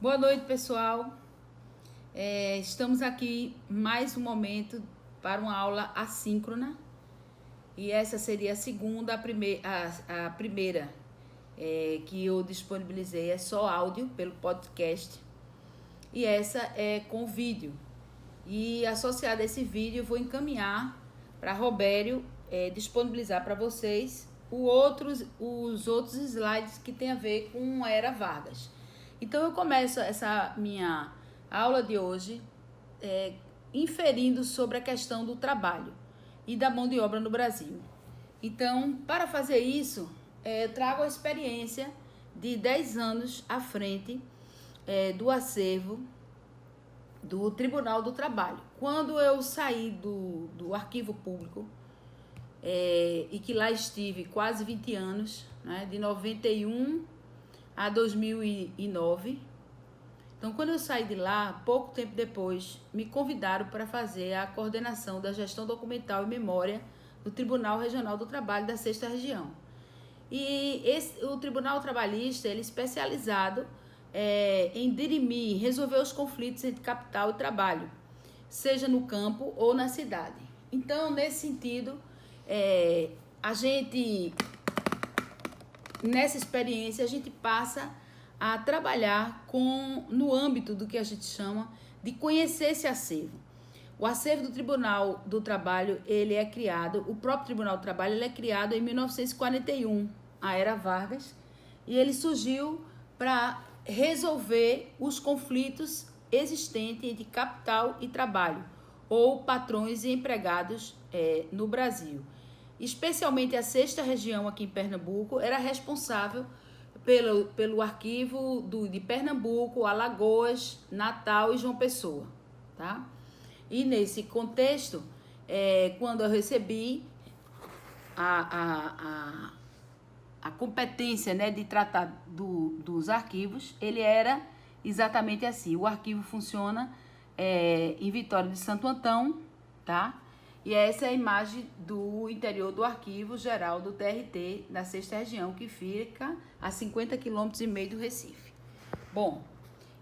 Boa noite, pessoal. Estamos aqui mais um momento para uma aula assíncrona e essa seria a segunda, a primeira que eu disponibilizei é só áudio pelo podcast e essa é com vídeo. E associado a esse vídeo eu vou encaminhar para Robério disponibilizar para vocês os outros slides que tem a ver com a Era Vargas. Então eu começo essa minha aula de hoje inferindo sobre a questão do trabalho e da mão de obra no Brasil. Então, para fazer isso, eu trago a experiência de 10 anos à frente do acervo do Tribunal do Trabalho. Quando eu saí do arquivo público, e que lá estive quase 20 anos, né, de 91 a 2009. Então, quando eu saí de lá, pouco tempo depois, me convidaram para fazer a coordenação da gestão documental e memória do Tribunal Regional do Trabalho da 6ª Região. E o Tribunal Trabalhista, ele é especializado em dirimir, resolver os conflitos entre capital e trabalho, seja no campo ou na cidade. Então, nesse sentido, nessa experiência, a gente passa a trabalhar no âmbito do que a gente chama de conhecer esse acervo. O acervo do Tribunal do Trabalho, ele é criado, o próprio Tribunal do Trabalho, ele é criado em 1941, a Era Vargas, e ele surgiu para resolver os conflitos existentes entre capital e trabalho, ou patrões e empregados no Brasil. Especialmente a 6ª Região aqui em Pernambuco era responsável pelo arquivo de Pernambuco, Alagoas, Natal e João Pessoa, tá? E nesse contexto, quando eu recebi a competência, né, de tratar dos arquivos, ele era exatamente assim. O arquivo funciona em Vitória de Santo Antão, tá? E essa é a imagem do interior do Arquivo Geral do TRT da 6ª Região, que fica a 50,5 km do Recife. Bom,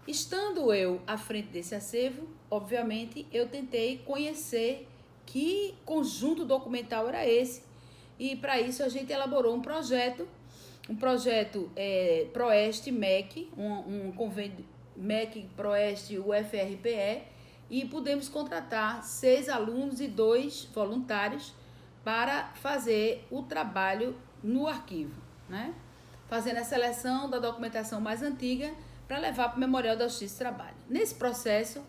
estando eu à frente desse acervo, obviamente eu tentei conhecer que conjunto documental era esse, e para isso a gente elaborou um projeto Proeste MEC, um convênio MEC Proeste UFRPE, e pudemos contratar 6 alunos e 2 voluntários para fazer o trabalho no arquivo, né? Fazendo a seleção da documentação mais antiga para levar para o Memorial da Justiça e Trabalho. Nesse processo,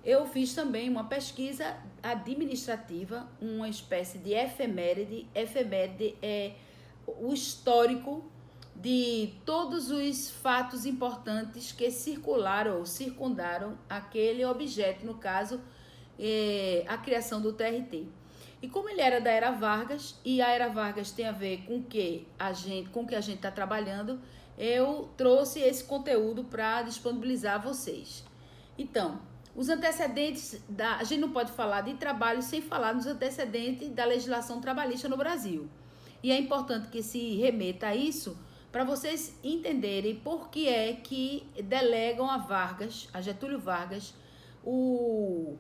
eu fiz também uma pesquisa administrativa, uma espécie de efeméride. Efeméride é o histórico de todos os fatos importantes que circularam ou circundaram aquele objeto, no caso, a criação do TRT. E como ele era da Era Vargas, e a Era Vargas tem a ver com o que a gente está trabalhando, eu trouxe esse conteúdo para disponibilizar a vocês. Então, os antecedentes, a gente não pode falar de trabalho sem falar nos antecedentes da legislação trabalhista no Brasil. E é importante que se remeta a isso, para vocês entenderem por que é que delegam a Vargas, a Getúlio Vargas, o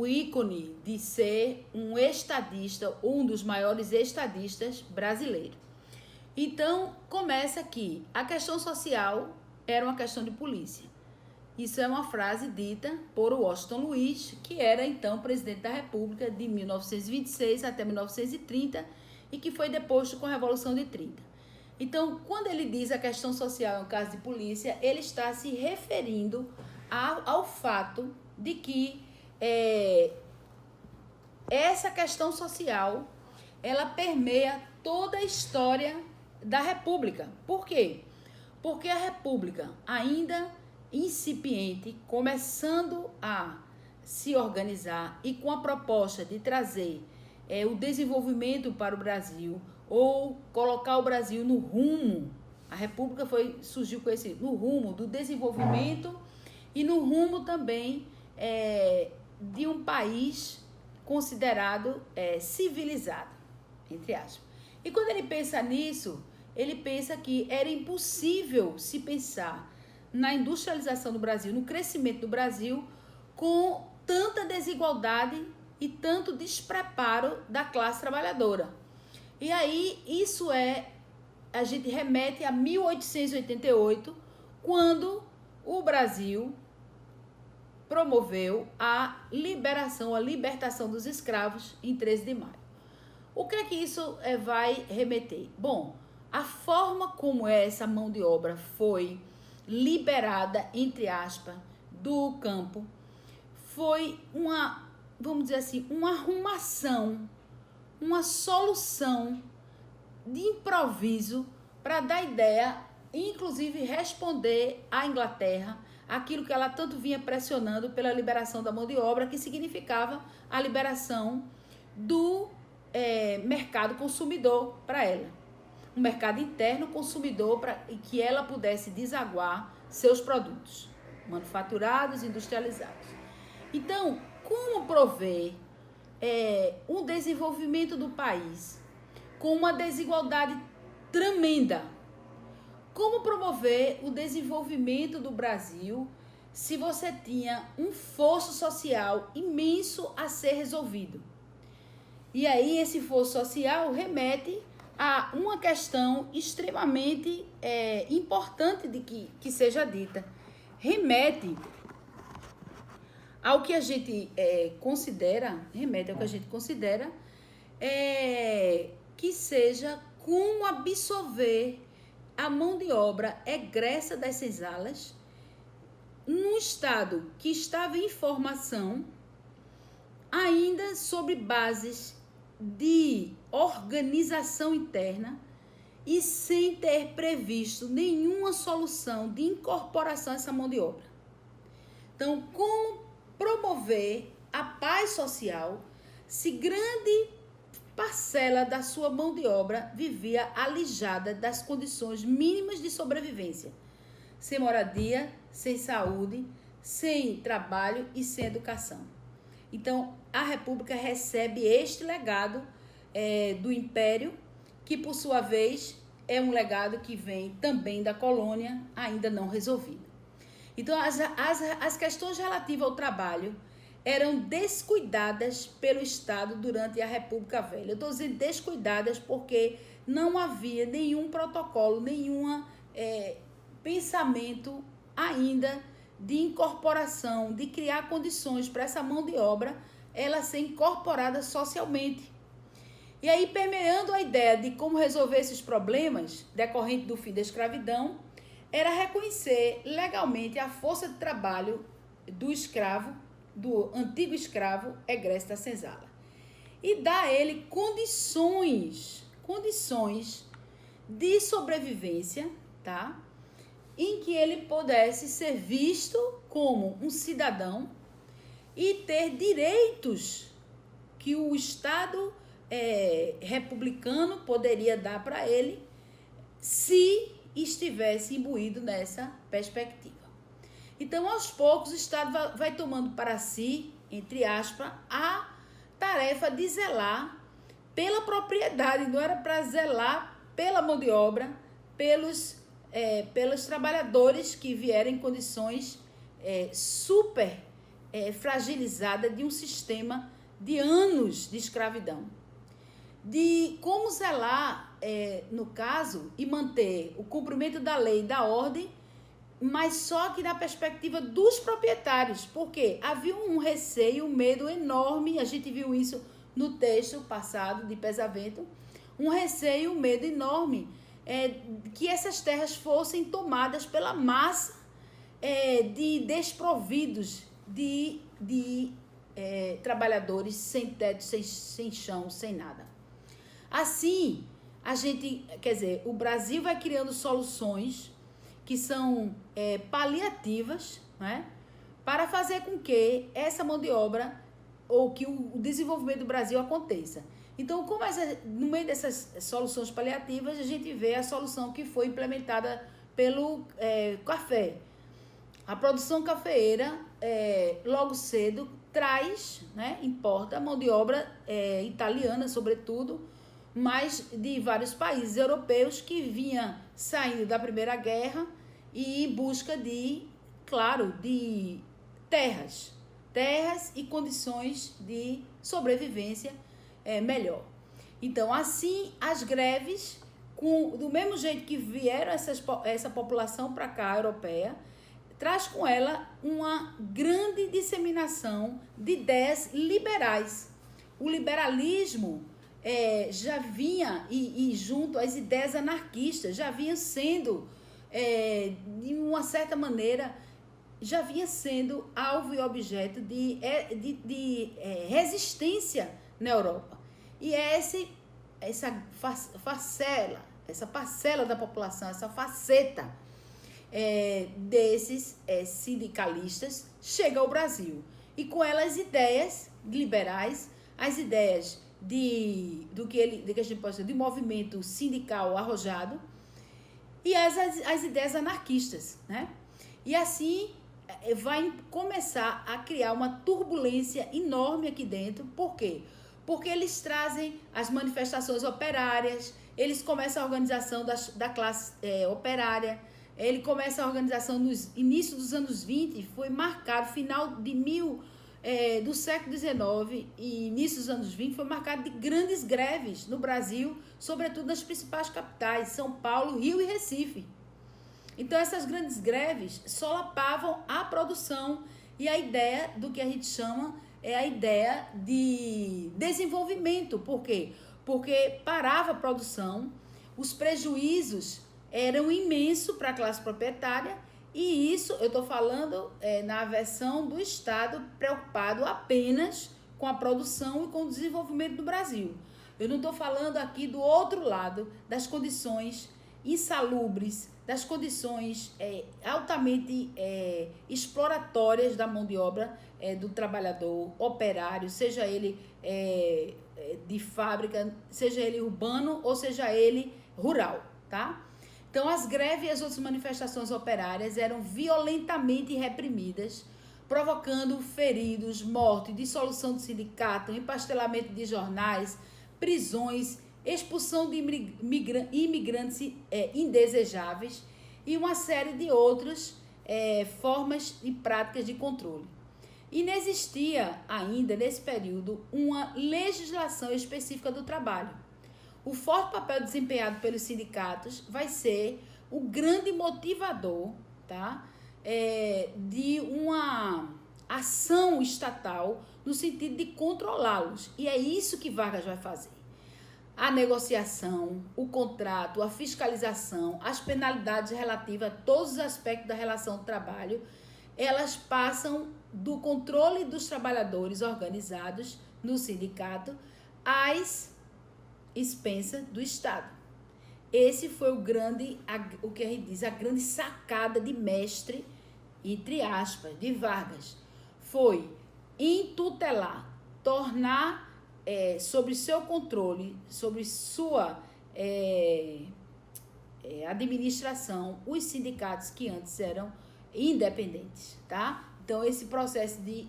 ícone de ser um estadista, um dos maiores estadistas brasileiros. Então, começa aqui. A questão social era uma questão de polícia. Isso é uma frase dita por Washington Luiz, que era então presidente da República de 1926 até 1930 e que foi deposto com a Revolução de 30. Então, quando ele diz a questão social é um caso de polícia, ele está se referindo ao fato de que essa questão social, ela permeia toda a história da República. Por quê? Porque a República, ainda incipiente, começando a se organizar e com a proposta de trazer o desenvolvimento para o Brasil, ou colocar o Brasil no rumo, a República surgiu com no rumo do desenvolvimento e no rumo também de um país considerado civilizado, entre aspas. E quando ele pensa nisso, ele pensa que era impossível se pensar na industrialização do Brasil, no crescimento do Brasil, com tanta desigualdade e tanto despreparo da classe trabalhadora. E aí, a gente remete a 1888, quando o Brasil promoveu a libertação dos escravos em 13 de maio. O que é que isso vai remeter? Bom, a forma como essa mão de obra foi liberada, entre aspas, do campo, foi vamos dizer assim, uma arrumação, uma solução de improviso para dar ideia, inclusive responder à Inglaterra aquilo que ela tanto vinha pressionando pela liberação da mão de obra, que significava a liberação do mercado consumidor para ela. Um mercado interno consumidor para que ela pudesse desaguar seus produtos manufaturados, industrializados. Então, como prover um desenvolvimento do país com uma desigualdade tremenda? Como promover o desenvolvimento do Brasil se você tinha um fosso social imenso a ser resolvido? E aí esse fosso social remete a uma questão extremamente importante de que seja dita. Remete ao que a gente considera que seja como absorver a mão de obra egressa das senzalas num estado que estava em formação, ainda sobre bases de organização interna e sem ter previsto nenhuma solução de incorporação a essa mão de obra. Então, como promover a paz social se grande parcela da sua mão de obra vivia alijada das condições mínimas de sobrevivência, sem moradia, sem saúde, sem trabalho e sem educação? Então, a República recebe este legado do Império, que, por sua vez, é um legado que vem também da colônia, ainda não resolvida. Então, as questões relativas ao trabalho eram descuidadas pelo Estado durante a República Velha. Eu estou dizendo descuidadas porque não havia nenhum protocolo, nenhum pensamento ainda de incorporação, de criar condições para essa mão de obra ela ser incorporada socialmente. E aí, permeando a ideia de como resolver esses problemas decorrentes do fim da escravidão, era reconhecer legalmente a força de trabalho do escravo, do antigo escravo egresso da senzala, e dar a ele condições de sobrevivência, tá? Em que ele pudesse ser visto como um cidadão e ter direitos que o Estado republicano poderia dar para ele se estivesse imbuído nessa perspectiva. Então, aos poucos, o Estado vai tomando para si, entre aspas, a tarefa de zelar pela propriedade. Não era para zelar pela mão de obra, pelos trabalhadores que vieram em condições super fragilizadas de um sistema de anos de escravidão. De como zelar, no caso, e manter o cumprimento da lei e da ordem, mas só que na perspectiva dos proprietários, porque havia um receio, um medo enorme, a gente viu isso no texto passado de Pesavento, um receio, um medo enorme, que essas terras fossem tomadas pela massa de desprovidos de trabalhadores sem teto, sem chão, sem nada. Assim, o Brasil vai criando soluções que são paliativas, né, para fazer com que essa mão de obra ou que o desenvolvimento do Brasil aconteça. Então, no meio dessas soluções paliativas, a gente vê a solução que foi implementada pelo café. A produção cafeeira, logo cedo, traz, né, importa a mão de obra italiana, sobretudo, mas de vários países europeus que vinha saindo da Primeira Guerra e em busca de, claro, de terras e condições de sobrevivência melhor. Então, assim, as greves, do mesmo jeito que vieram essa população para cá, europeia, traz com ela uma grande disseminação de ideias liberais. O liberalismo já vinha, e junto às ideias anarquistas, já vinha sendo, de uma certa maneira, já vinha sendo alvo e objeto de resistência na Europa. E essa parcela da população, essa faceta desses sindicalistas chega ao Brasil. E com ela as ideias liberais, as ideias de movimento sindical arrojado e as ideias anarquistas, né? E assim vai começar a criar uma turbulência enorme aqui dentro. Por quê? Porque eles trazem as manifestações operárias, eles começam a organização da classe operária, ele começa a organização no início dos anos 20, foi marcado, final do século XIX e início dos anos 20, foi marcado de grandes greves no Brasil, sobretudo nas principais capitais, São Paulo, Rio e Recife. Então, essas grandes greves solapavam a produção e a ideia do que a gente chama a ideia de desenvolvimento. Por quê? Porque parava a produção, os prejuízos eram imensos para a classe proprietária, e isso eu estou falando na versão do Estado preocupado apenas com a produção e com o desenvolvimento do Brasil. Eu não estou falando aqui do outro lado, das condições insalubres, das condições altamente exploratórias da mão de obra do trabalhador operário, seja ele de fábrica, seja ele urbano ou seja ele rural, tá? Então, as greves e as outras manifestações operárias eram violentamente reprimidas, provocando feridos, morte, dissolução do sindicato, empastelamento de jornais, prisões, expulsão de imigrantes indesejáveis e uma série de outras formas e práticas de controle. E não existia ainda, nesse período, uma legislação específica do trabalho. O forte papel desempenhado pelos sindicatos vai ser o grande motivador, tá? De uma ação estatal no sentido de controlá-los. E é isso que Vargas vai fazer. A negociação, o contrato, a fiscalização, as penalidades relativas a todos os aspectos da relação de trabalho, elas passam do controle dos trabalhadores organizados no sindicato às expensas do Estado. Esse foi o que a gente diz, a grande sacada de mestre, entre aspas, de Vargas. Foi intutelar, tornar sobre seu controle, sobre sua administração, os sindicatos que antes eram independentes, tá? Então, esse processo de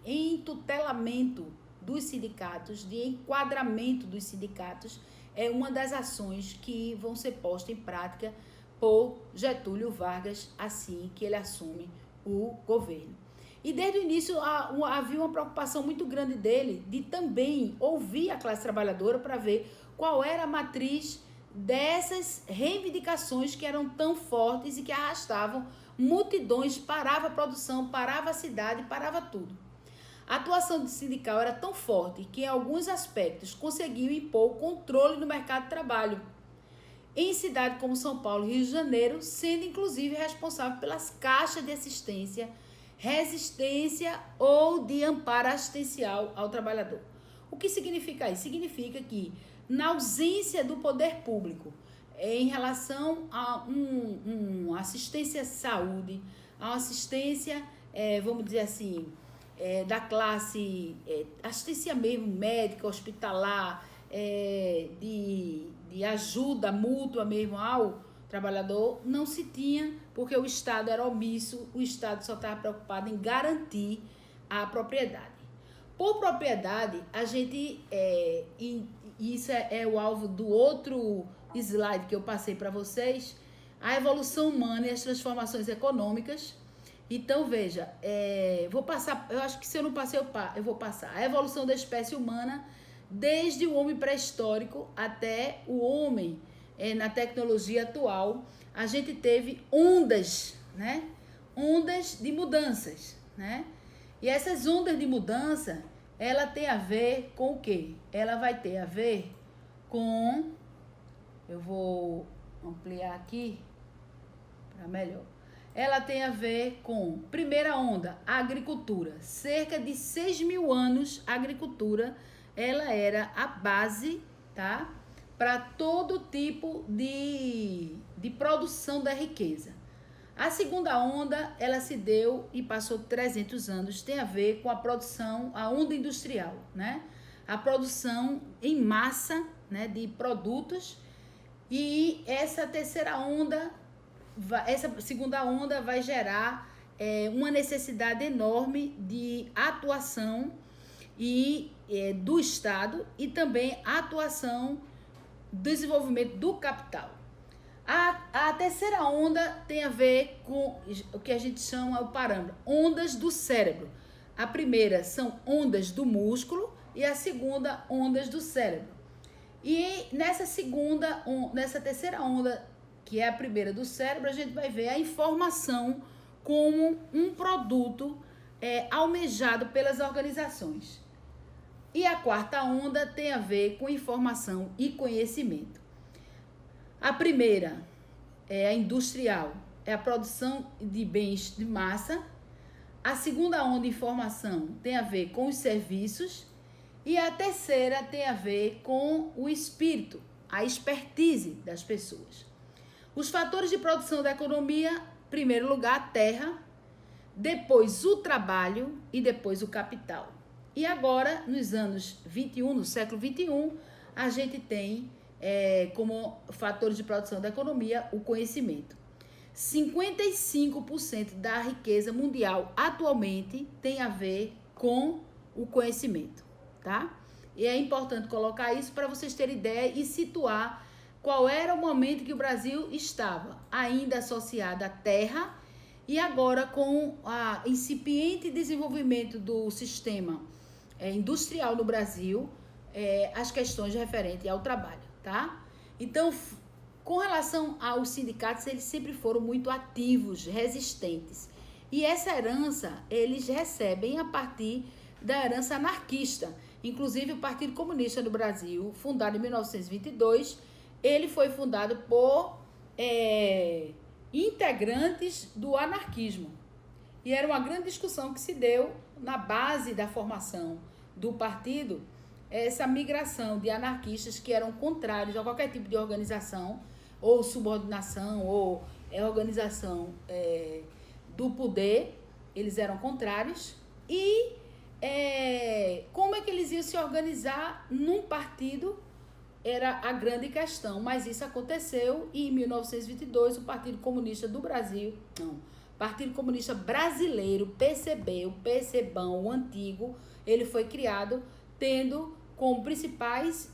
entutelamento dos sindicatos, de enquadramento dos sindicatos, é uma das ações que vão ser postas em prática por Getúlio Vargas assim que ele assume o governo. E desde o início havia uma preocupação muito grande dele de também ouvir a classe trabalhadora para ver qual era a matriz dessas reivindicações que eram tão fortes e que arrastavam multidões, parava a produção, parava a cidade, parava tudo. A atuação do sindical era tão forte que, em alguns aspectos, conseguiu impor o controle no mercado de trabalho em cidades como São Paulo e Rio de Janeiro, sendo inclusive responsável pelas caixas de assistência, resistência ou de amparo assistencial ao trabalhador. O que significa isso? Significa que, na ausência do poder público em relação a uma assistência à saúde, a uma assistência, vamos dizer assim, da classe assistência mesmo, médica, hospitalar, de ajuda mútua mesmo ao trabalhador, não se tinha, porque o Estado era omisso, o Estado só estava preocupado em garantir a propriedade. Por propriedade, a gente, e isso é o alvo do outro slide que eu passei para vocês, a evolução humana e as transformações econômicas. Então, veja, vou passar, eu acho que se eu não passei, eu vou passar. A evolução da espécie humana, desde o homem pré-histórico até o homem na tecnologia atual, a gente teve ondas, né? Ondas de mudanças, né? E essas ondas de mudança, ela tem a ver com o quê? Ela vai ter a ver com... Eu vou ampliar aqui para melhor. Ela tem a ver com, primeira onda, a agricultura. Cerca de 6.000 anos, a agricultura, ela era a base, tá? Para todo tipo de produção da riqueza. A segunda onda, ela se deu e passou 300 anos, tem a ver com a produção, a onda industrial, né? A produção em massa, né, de produtos. E essa terceira onda, essa segunda onda vai gerar uma necessidade enorme de atuação do Estado e também atuação do desenvolvimento do capital. A terceira onda tem a ver com o que a gente chama o parâmetro, ondas do cérebro. A primeira são ondas do músculo e a segunda, ondas do cérebro. E nessa terceira onda, que é a primeira do cérebro, a gente vai ver a informação como um produto almejado pelas organizações. E a quarta onda tem a ver com informação e conhecimento. A primeira é a industrial, é a produção de bens de massa. A segunda onda de informação tem a ver com os serviços. E a terceira tem a ver com o espírito, a expertise das pessoas. Os fatores de produção da economia, em primeiro lugar, a terra, depois o trabalho e depois o capital. E agora, nos anos 21, no século 21, a gente tem como fatores de produção da economia o conhecimento. 55% da riqueza mundial atualmente tem a ver com o conhecimento, tá? E é importante colocar isso para vocês terem ideia e situar qual era o momento que o Brasil estava ainda associado à terra e agora com o incipiente desenvolvimento do sistema industrial no Brasil, as questões referentes ao trabalho, tá? Então, com relação aos sindicatos, eles sempre foram muito ativos, resistentes. E essa herança, eles recebem a partir da herança anarquista. Inclusive, o Partido Comunista do Brasil, fundado em 1922, ele foi fundado por integrantes do anarquismo. E era uma grande discussão que se deu na base da formação do partido, essa migração de anarquistas que eram contrários a qualquer tipo de organização, ou subordinação, ou organização do poder, eles eram contrários. E como é que eles iam se organizar num partido era a grande questão, mas isso aconteceu e em 1922 o Partido Comunista do Brasil, Partido Comunista Brasileiro, PCB, o PCBão, o antigo, ele foi criado tendo como principais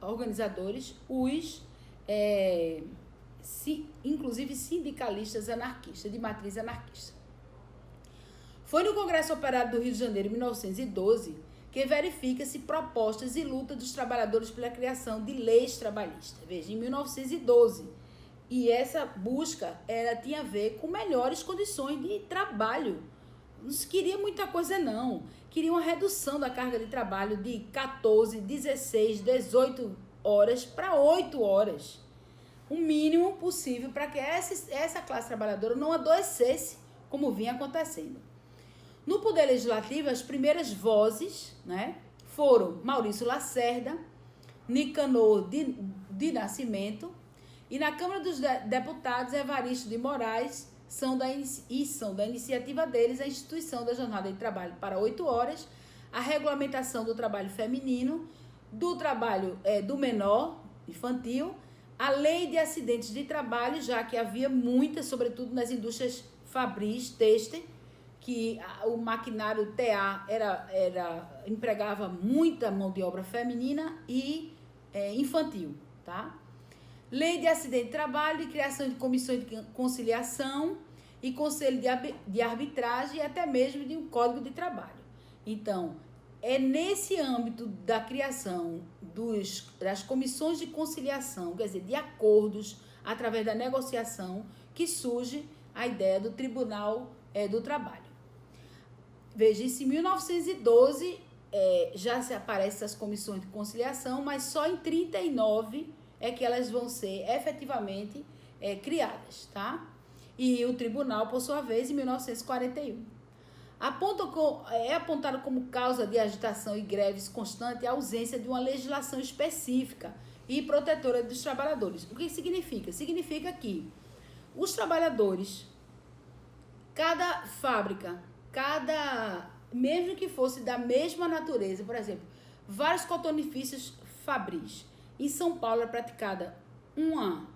organizadores os, inclusive sindicalistas anarquistas, de matriz anarquista. Foi no Congresso Operário do Rio de Janeiro, em 1912, que verifica-se propostas e luta dos trabalhadores pela criação de leis trabalhistas. Veja, em 1912. E essa busca tinha a ver com melhores condições de trabalho. Não se queria muita coisa, não. Queria uma redução da carga de trabalho de 14, 16, 18 horas para 8 horas. O mínimo possível para que essa classe trabalhadora não adoecesse, como vinha acontecendo. No Poder Legislativo, as primeiras vozes, né, foram Maurício Lacerda, Nicanor de Nascimento, e na Câmara dos Deputados, Evaristo de Moraes, são da iniciativa deles a instituição da jornada de trabalho para 8 horas, a regulamentação do trabalho feminino, do trabalho do menor, infantil, a lei de acidentes de trabalho, já que havia muitas, sobretudo nas indústrias fabris, têxtil, que o maquinário TA empregava muita mão de obra feminina e infantil, tá? Lei de acidente de trabalho e criação de comissões de conciliação e conselho de arbitragem e até mesmo de um código de trabalho. Então, é nesse âmbito da criação das comissões de conciliação, quer dizer, de acordos através da negociação, que surge a ideia do Tribunal do Trabalho. Veja, em 1912 já se aparecem essas comissões de conciliação, mas só em 1939 é que elas vão ser efetivamente criadas, tá? E o tribunal, por sua vez, em 1941. É apontado como causa de agitação e greves constante a ausência de uma legislação específica e protetora dos trabalhadores. O que significa? Significa que os trabalhadores, cada fábrica, mesmo que fosse da mesma natureza, por exemplo, vários cotonifícios fabris. Em São Paulo é praticada uma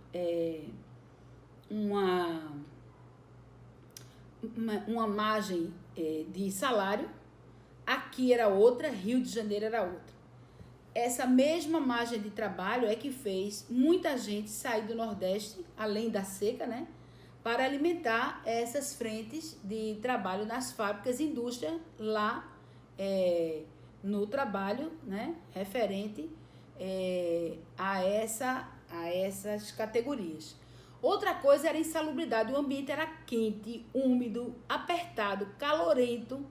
margem de salário, aqui era outra, Rio de Janeiro era outra. Essa mesma margem de trabalho é que fez muita gente sair do Nordeste, além da seca, né, para alimentar essas frentes de trabalho nas fábricas e indústria lá no trabalho, né, referente a essas categorias. Outra coisa era a insalubridade, o ambiente era quente, úmido, apertado, calorento.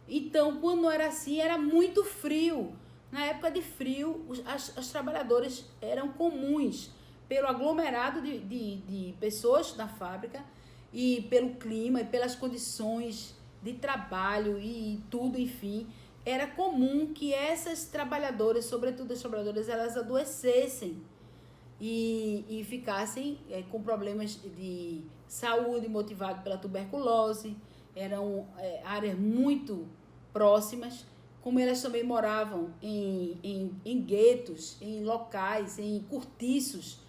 Então, quando não era assim, era muito frio. Na época de frio, os trabalhadores eram comuns pelo aglomerado de pessoas na fábrica e pelo clima e pelas condições de trabalho e tudo, enfim. Era comum que essas trabalhadoras, sobretudo as trabalhadoras, elas adoecessem e ficassem com problemas de saúde motivado pela tuberculose. Eram áreas muito próximas, como elas também moravam em guetos, em locais, em cortiços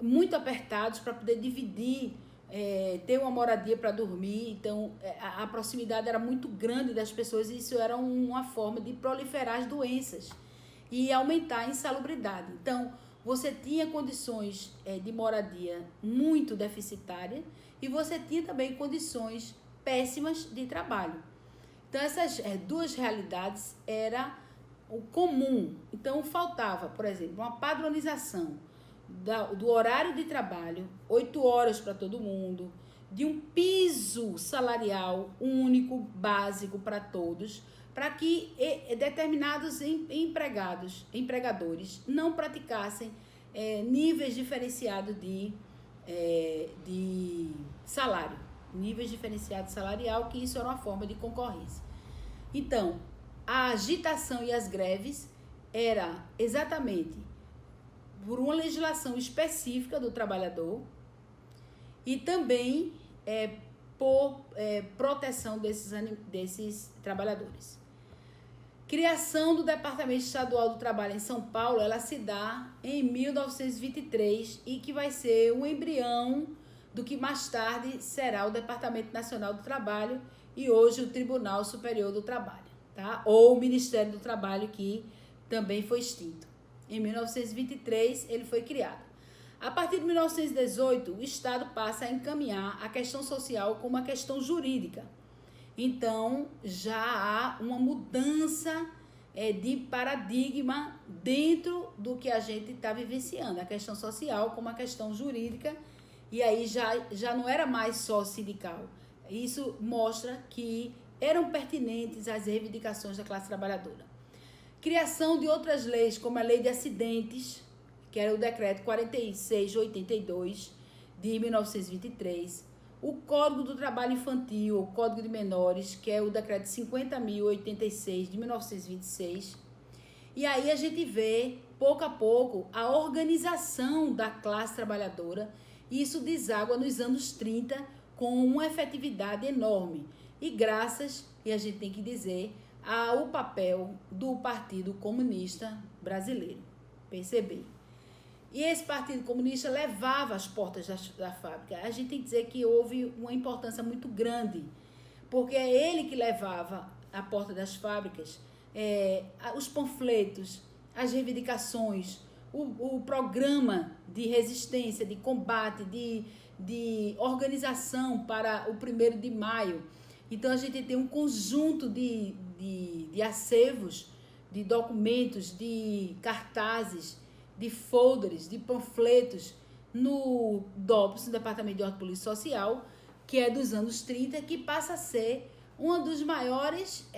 muito apertados para poder dividir, ter uma moradia para dormir. Então, a proximidade era muito grande das pessoas e isso era uma forma de proliferar as doenças e aumentar a insalubridade. Então, você tinha condições de moradia muito deficitárias e você tinha também condições péssimas de trabalho. Então, essas duas realidades era o comum. Então, faltava, por exemplo, uma padronização do horário de trabalho, 8 horas para todo mundo, de um piso salarial único, básico para todos, para que determinados empregadores não praticassem níveis diferenciados de salário, níveis diferenciados salarial, que isso era uma forma de concorrência. Então, a agitação e as greves era exatamente por uma legislação específica do trabalhador e também por proteção desses trabalhadores. Criação do Departamento Estadual do Trabalho em São Paulo, ela se dá em 1923 e que vai ser um embrião do que mais tarde será o Departamento Nacional do Trabalho e hoje o Tribunal Superior do Trabalho, tá? Ou o Ministério do Trabalho, que também foi extinto. Em 1923 ele foi criado. A partir de 1918, o Estado passa a encaminhar a questão social como uma questão jurídica. Então, já há uma mudança de paradigma dentro do que a gente está vivenciando. A questão social como uma questão jurídica, e aí já não era mais só sindical. Isso mostra que eram pertinentes às reivindicações da classe trabalhadora. Criação de outras leis, como a Lei de Acidentes, que era o Decreto 4682 de 1923, o Código do Trabalho Infantil, o Código de Menores, que é o Decreto 50.086 de 1926. E aí a gente vê, pouco a pouco, a organização da classe trabalhadora, e isso deságua nos anos 30 com uma efetividade enorme. E graças, e a gente tem que dizer, ao papel do Partido Comunista Brasileiro, PCB. E esse Partido Comunista levava as portas da fábrica. A gente tem que dizer que houve uma importância muito grande, porque é ele que levava à porta das fábricas os panfletos, as reivindicações, o programa de resistência, de combate, de organização para o 1º de maio. Então, a gente tem um conjunto de acervos, de documentos, de cartazes, de folders, de panfletos no DOPS, no Departamento de Ordem e Polícia Social, que é dos anos 30, que passa a ser um dos maiores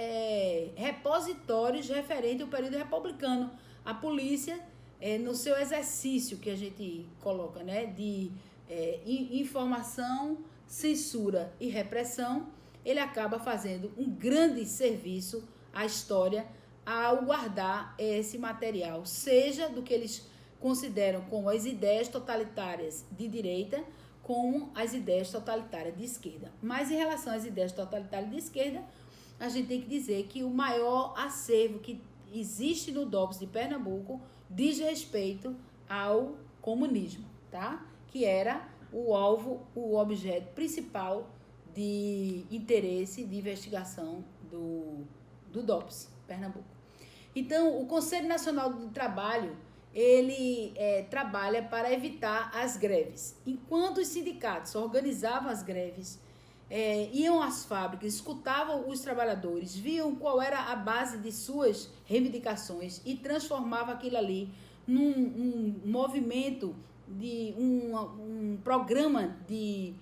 repositórios referente ao período republicano. A polícia, no seu exercício que a gente coloca, né, de informação, censura e repressão, ele acaba fazendo um grande serviço à história ao guardar esse material, seja do que eles consideram como as ideias totalitárias de direita, como as ideias totalitárias de esquerda. Mas em relação às ideias totalitárias de esquerda, a gente tem que dizer que o maior acervo que existe no DOPS de Pernambuco diz respeito ao comunismo, tá? Que era o alvo, o objeto principal de interesse de investigação do DOPS Pernambuco. Então, o Conselho Nacional do Trabalho, ele trabalha para evitar as greves. Enquanto os sindicatos organizavam as greves, iam às fábricas, escutavam os trabalhadores, viam qual era a base de suas reivindicações e transformavam aquilo ali num movimento, de um programa de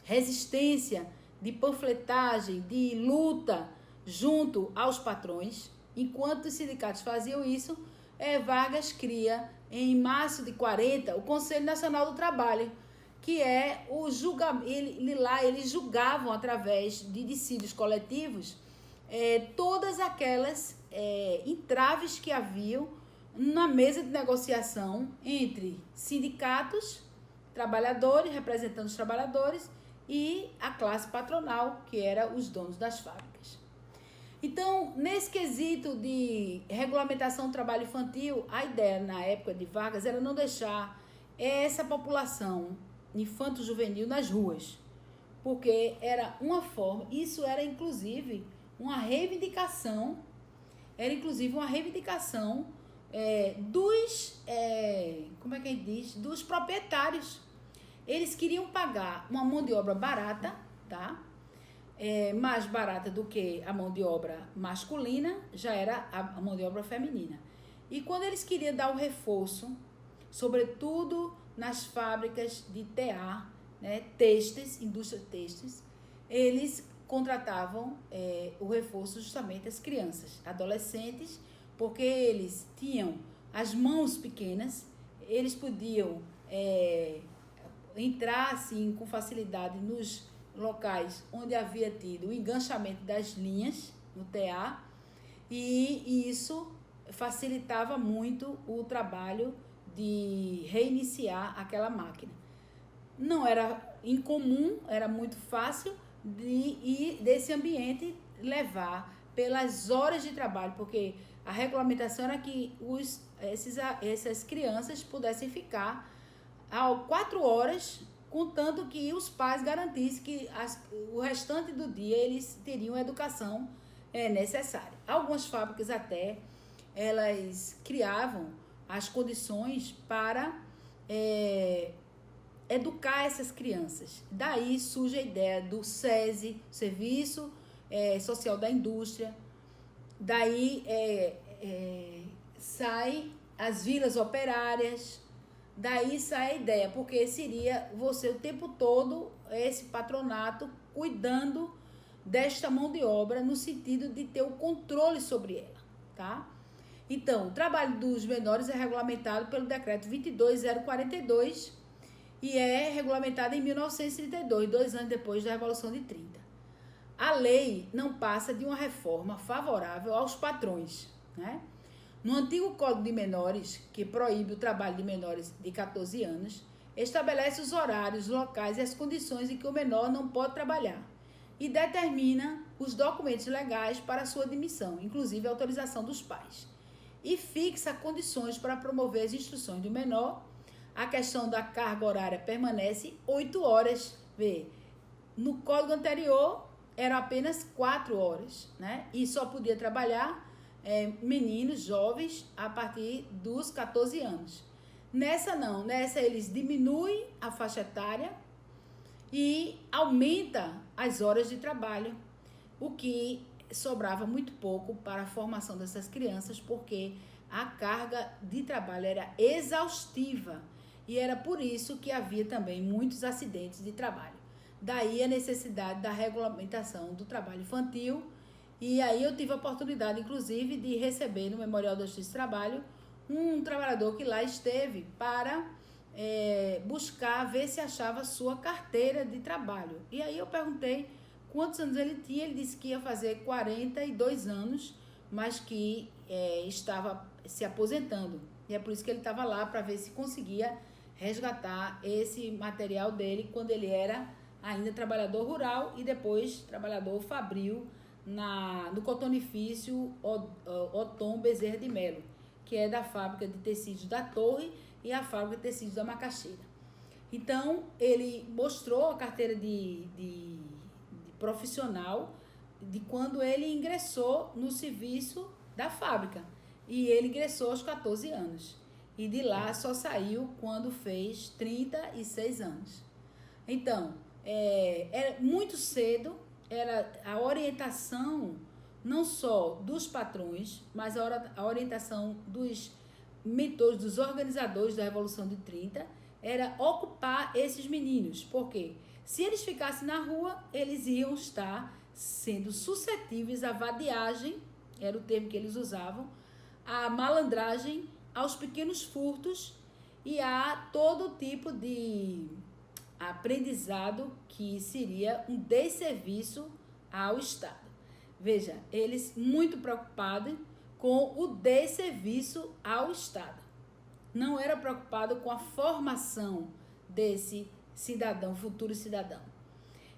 resistência, de panfletagem, de luta junto aos patrões. Enquanto os sindicatos faziam isso, Vargas cria, em março de 40, o Conselho Nacional do Trabalho, que é o julgamento. Eles julgavam, através de dissídios coletivos, todas aquelas entraves que haviam na mesa de negociação entre sindicatos, trabalhadores, representando os trabalhadores, e a classe patronal, que era os donos das fábricas. Então, nesse quesito de regulamentação do trabalho infantil, a ideia na época de Vargas era não deixar essa população infanto-juvenil nas ruas, porque era uma forma, isso era inclusive uma reivindicação, dos proprietários. Eles queriam pagar uma mão de obra barata, tá? Mais barata do que a mão de obra masculina, já era a mão de obra feminina. E quando eles queriam dar o reforço, sobretudo nas fábricas de TA, né, têxteis, indústria têxteis, eles contratavam o reforço justamente as crianças, adolescentes, porque eles tinham as mãos pequenas, eles podiam entrar assim com facilidade nos locais onde havia tido o enganchamento das linhas no TA, e isso facilitava muito o trabalho de reiniciar aquela máquina. Não era incomum, era muito fácil desse ambiente levar pelas horas de trabalho, porque a regulamentação era que essas crianças pudessem ficar 4 horas, contanto que os pais garantissem que o restante do dia eles teriam a educação necessária. Algumas fábricas até, elas criavam as condições para educar essas crianças. Daí surge a ideia do SESI, Serviço Social da Indústria. Daí sai as vilas operárias. Daí sai a ideia, porque seria você o tempo todo, esse patronato, cuidando desta mão de obra, no sentido de ter o controle sobre ela, tá? Então, o trabalho dos menores é regulamentado pelo decreto 22.042 e é regulamentado em 1932, 2 anos depois da Revolução de 30. A lei não passa de uma reforma favorável aos patrões, né? No antigo Código de Menores, que proíbe o trabalho de menores de 14 anos, estabelece os horários, locais e as condições em que o menor não pode trabalhar e determina os documentos legais para sua admissão, inclusive a autorização dos pais, e fixa condições para promover as instruções do menor. A questão da carga horária permanece 8 horas. No código anterior, eram apenas 4 horas, né? E só podia trabalhar meninos jovens a partir dos 14 anos. Nessa não, nessa eles diminuem a faixa etária e aumenta as horas de trabalho, o que sobrava muito pouco para a formação dessas crianças, porque a carga de trabalho era exaustiva e era por isso que havia também muitos acidentes de trabalho. Daí a necessidade da regulamentação do trabalho infantil. E aí eu tive a oportunidade, inclusive, de receber no Memorial da Justiça do Trabalho um trabalhador que lá esteve para buscar ver se achava sua carteira de trabalho. E aí eu perguntei quantos anos ele tinha. Ele disse que ia fazer 42 anos, mas que estava se aposentando. E é por isso que ele estava lá, para ver se conseguia resgatar esse material dele quando ele era ainda trabalhador rural e depois trabalhador fabril no cotonifício Otom Bezerra de Melo, que é da fábrica de tecidos da Torre e a fábrica de tecidos da Macaxeira. Então, ele mostrou a carteira de profissional de quando ele ingressou no serviço da fábrica. E ele ingressou aos 14 anos. E de lá só saiu quando fez 36 anos. Então, era muito cedo, era a orientação não só dos patrões, mas a orientação dos mentores, dos organizadores da Revolução de 30, era ocupar esses meninos. Porque se eles ficassem na rua, eles iam estar sendo suscetíveis à vadiagem, era o termo que eles usavam, à malandragem, aos pequenos furtos e a todo tipo de aprendizado que seria um desserviço ao Estado. Veja, eles muito preocupados com o desserviço ao Estado. Não era preocupado com a formação desse cidadão, futuro cidadão.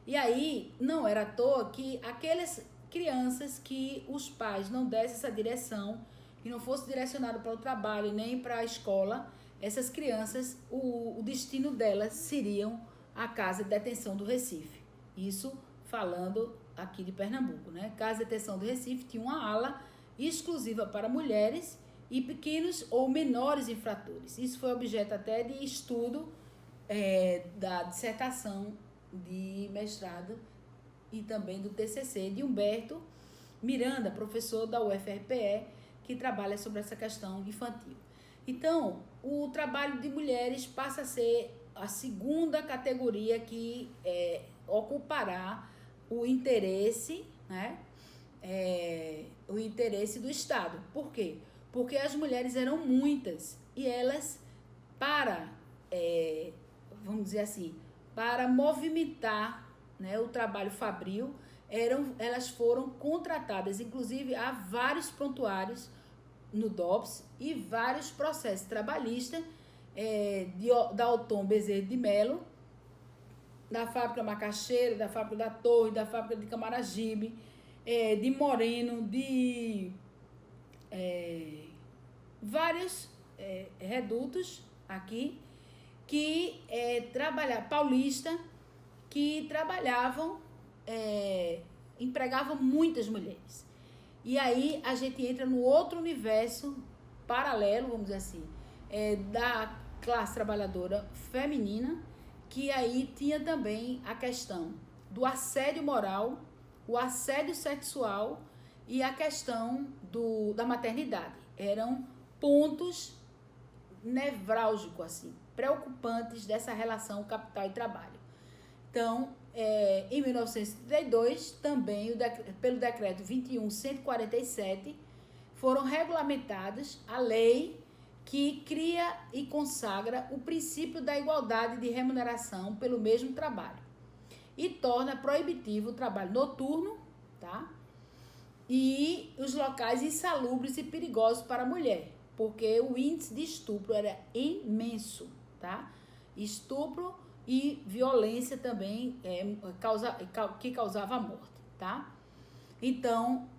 E aí, não era à toa que aquelas crianças que os pais não dessem essa direção, que não fosse direcionado para o trabalho nem para a escola, essas crianças, o destino delas seriam a Casa de Detenção do Recife. Isso falando aqui de Pernambuco, né? Casa de Detenção do Recife tinha uma ala exclusiva para mulheres e pequenos ou menores infratores. Isso foi objeto até de estudo da dissertação de mestrado e também do TCC de Humberto Miranda, professor da UFRPE, que trabalha sobre essa questão infantil. Então, o trabalho de mulheres passa a ser a segunda categoria que ocupará o interesse, né? O interesse do Estado. Por quê? Porque as mulheres eram muitas e elas, vamos dizer assim, para movimentar, né, o trabalho fabril, elas foram contratadas. Inclusive, há vários prontuários no DOPS e vários processos trabalhistas da Otom Bezerra de Melo, da fábrica Macaxeira, da fábrica da Torre, da fábrica de Camaragibe, de Moreno, de vários redutos aqui, que paulista, que trabalhavam, empregavam muitas mulheres. E aí a gente entra no outro universo paralelo, vamos dizer assim, da classe trabalhadora feminina, que aí tinha também a questão do assédio moral, o assédio sexual e a questão da maternidade. Eram pontos nevrálgicos, assim, preocupantes dessa relação capital e trabalho. Então, em 1932, também, pelo decreto 21.147, foram regulamentadas a lei que cria e consagra o princípio da igualdade de remuneração pelo mesmo trabalho e torna proibitivo o trabalho noturno, tá? E os locais insalubres e perigosos para a mulher, porque o índice de estupro era imenso, tá? Estupro e violência também que causava a morte, tá? Então,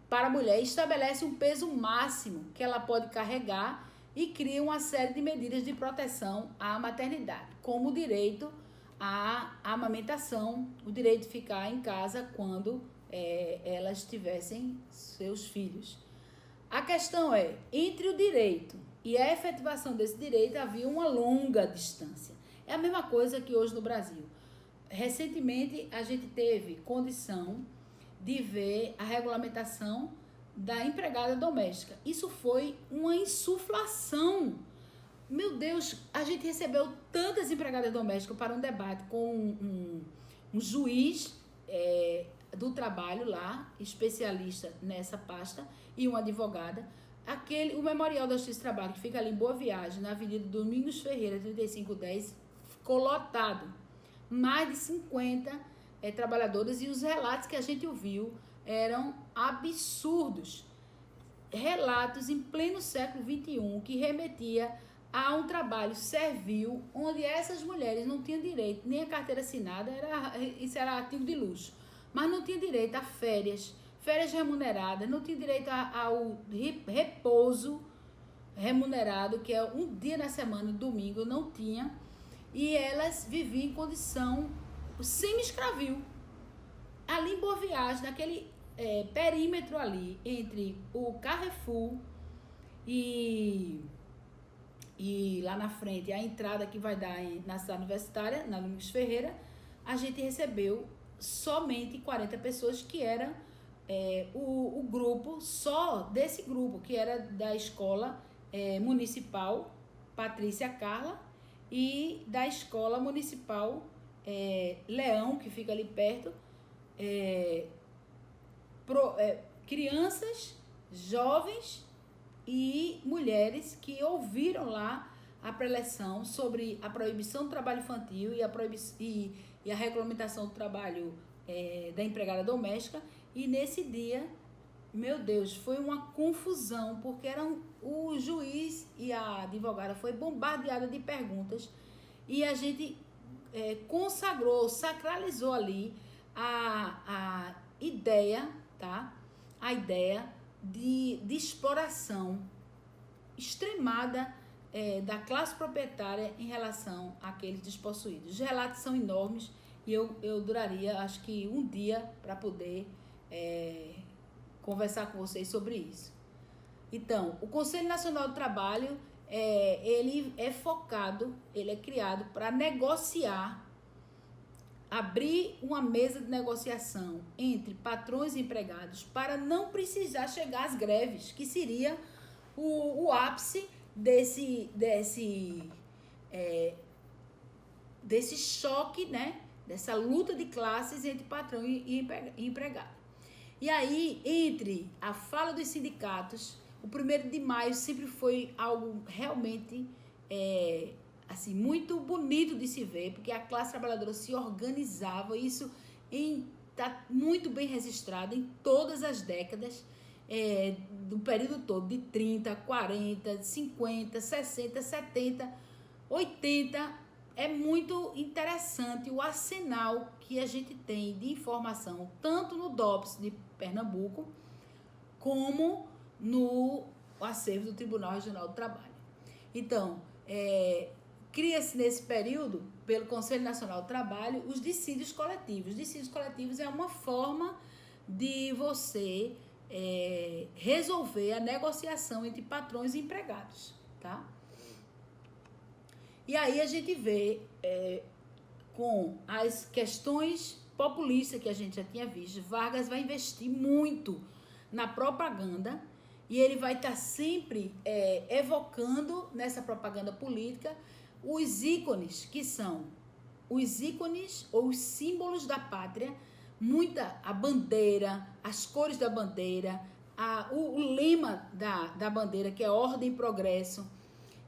para a mulher, estabelece um peso máximo que ela pode carregar e cria uma série de medidas de proteção à maternidade, como o direito à amamentação, o direito de ficar em casa quando elas tivessem seus filhos. A questão é, entre o direito e a efetivação desse direito havia uma longa distância. É a mesma coisa que hoje no Brasil. Recentemente, a gente teve condição de ver a regulamentação da empregada doméstica. Isso foi uma insuflação. Meu Deus, a gente recebeu tantas empregadas domésticas para um debate com um juiz do trabalho lá, especialista nessa pasta, e uma advogada. O Memorial da Justiça do Trabalho, que fica ali em Boa Viagem, na Avenida Domingos Ferreira, 3510, ficou lotado. Mais de 50 trabalhadores, e os relatos que a gente ouviu eram absurdos. Relatos em pleno século XXI que remetia a um trabalho servil onde essas mulheres não tinham direito nem a carteira assinada, isso era artigo de luxo, mas não tinham direito a férias remuneradas, não tinham direito ao repouso remunerado, que é um dia na semana, domingo, não tinha, e elas viviam em condição semi-escravil. Ali em Boa Viagem, naquele perímetro ali, entre o Carrefour e lá na frente, a entrada que vai dar na cidade universitária, na Domingos Ferreira, a gente recebeu somente 40 pessoas, que era o grupo, só desse grupo, que era da escola municipal Patrícia Carla e da escola municipal Leão, que fica ali perto, crianças, jovens e mulheres que ouviram lá a preleção sobre a proibição do trabalho infantil e a regulamentação do trabalho da empregada doméstica. E nesse dia, meu Deus, foi uma confusão, porque o juiz e a advogada foi bombardeada de perguntas, e a gente sacralizou ali a ideia, tá? A ideia de exploração extremada da classe proprietária em relação àqueles despossuídos. Os relatos são enormes e eu duraria, acho que um dia, para poder conversar com vocês sobre isso. Então, o Conselho Nacional do Trabalho, ele é focado, ele é criado para negociar, abrir uma mesa de negociação entre patrões e empregados para não precisar chegar às greves, que seria o ápice desse choque, né? Dessa luta de classes entre patrão e empregado. E aí, entre a fala dos sindicatos, o 1º de maio sempre foi algo realmente assim, muito bonito de se ver, porque a classe trabalhadora se organizava, isso está muito bem registrado em todas as décadas, do período todo, de 30, 40, 50, 60, 70, 80, é muito interessante o arsenal que a gente tem de informação, tanto no DOPS de Pernambuco, como no acervo do Tribunal Regional do Trabalho. Então, cria-se nesse período, pelo Conselho Nacional do Trabalho, os dissídios coletivos. Os dissídios coletivos é uma forma de você resolver a negociação entre patrões e empregados, tá? E aí a gente vê, com as questões populistas que a gente já tinha visto, Vargas vai investir muito na propaganda, e ele vai estar sempre evocando nessa propaganda política os ícones, que são os ícones ou os símbolos da pátria, a bandeira, as cores da bandeira, o lema da bandeira, que é ordem e progresso.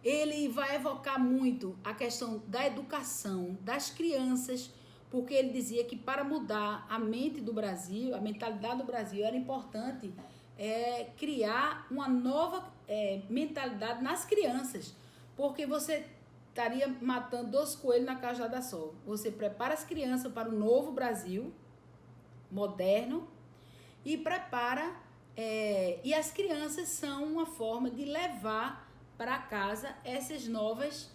Ele vai evocar muito a questão da educação das crianças, porque ele dizia que para mudar a mente do Brasil, a mentalidade do Brasil, era importante criar uma nova mentalidade nas crianças, porque você estaria matando 2 coelhos na cajada só. Você prepara as crianças para o novo Brasil moderno e prepara, e as crianças são uma forma de levar para casa esses novos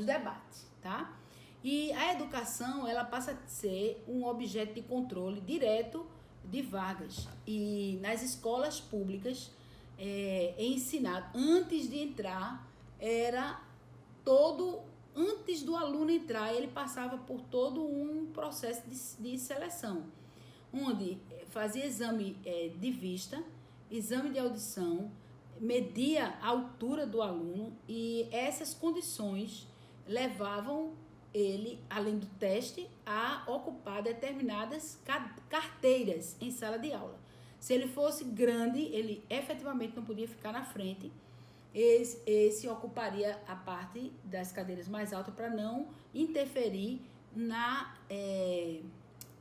debates, tá? E a educação, ela passa a ser um objeto de controle direto de Vargas. E nas escolas públicas é ensinado, antes de entrar, antes do aluno entrar, ele passava por todo um processo de seleção, onde fazia exame de vista, exame de audição, media a altura do aluno, e essas condições levavam ele, além do teste, a ocupar determinadas carteiras em sala de aula. Se ele fosse grande, ele efetivamente não podia ficar na frente, esse ocuparia a parte das cadeiras mais altas para não interferir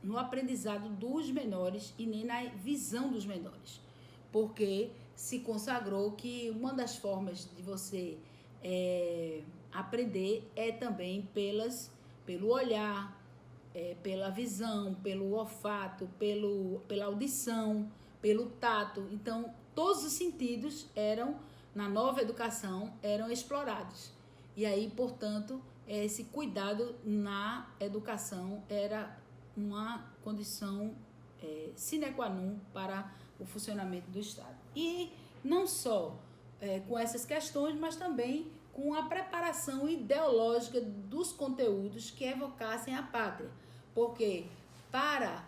no aprendizado dos menores e nem na visão dos menores, porque se consagrou que uma das formas de você aprender é também pelo olhar, pela visão, pelo olfato, pela audição, pelo tato. Então, todos os sentidos na nova educação, eram explorados. E aí, portanto, esse cuidado na educação era uma condição sine qua non para o funcionamento do Estado. E não só com essas questões, mas também com a preparação ideológica dos conteúdos que evocassem a pátria. Porque para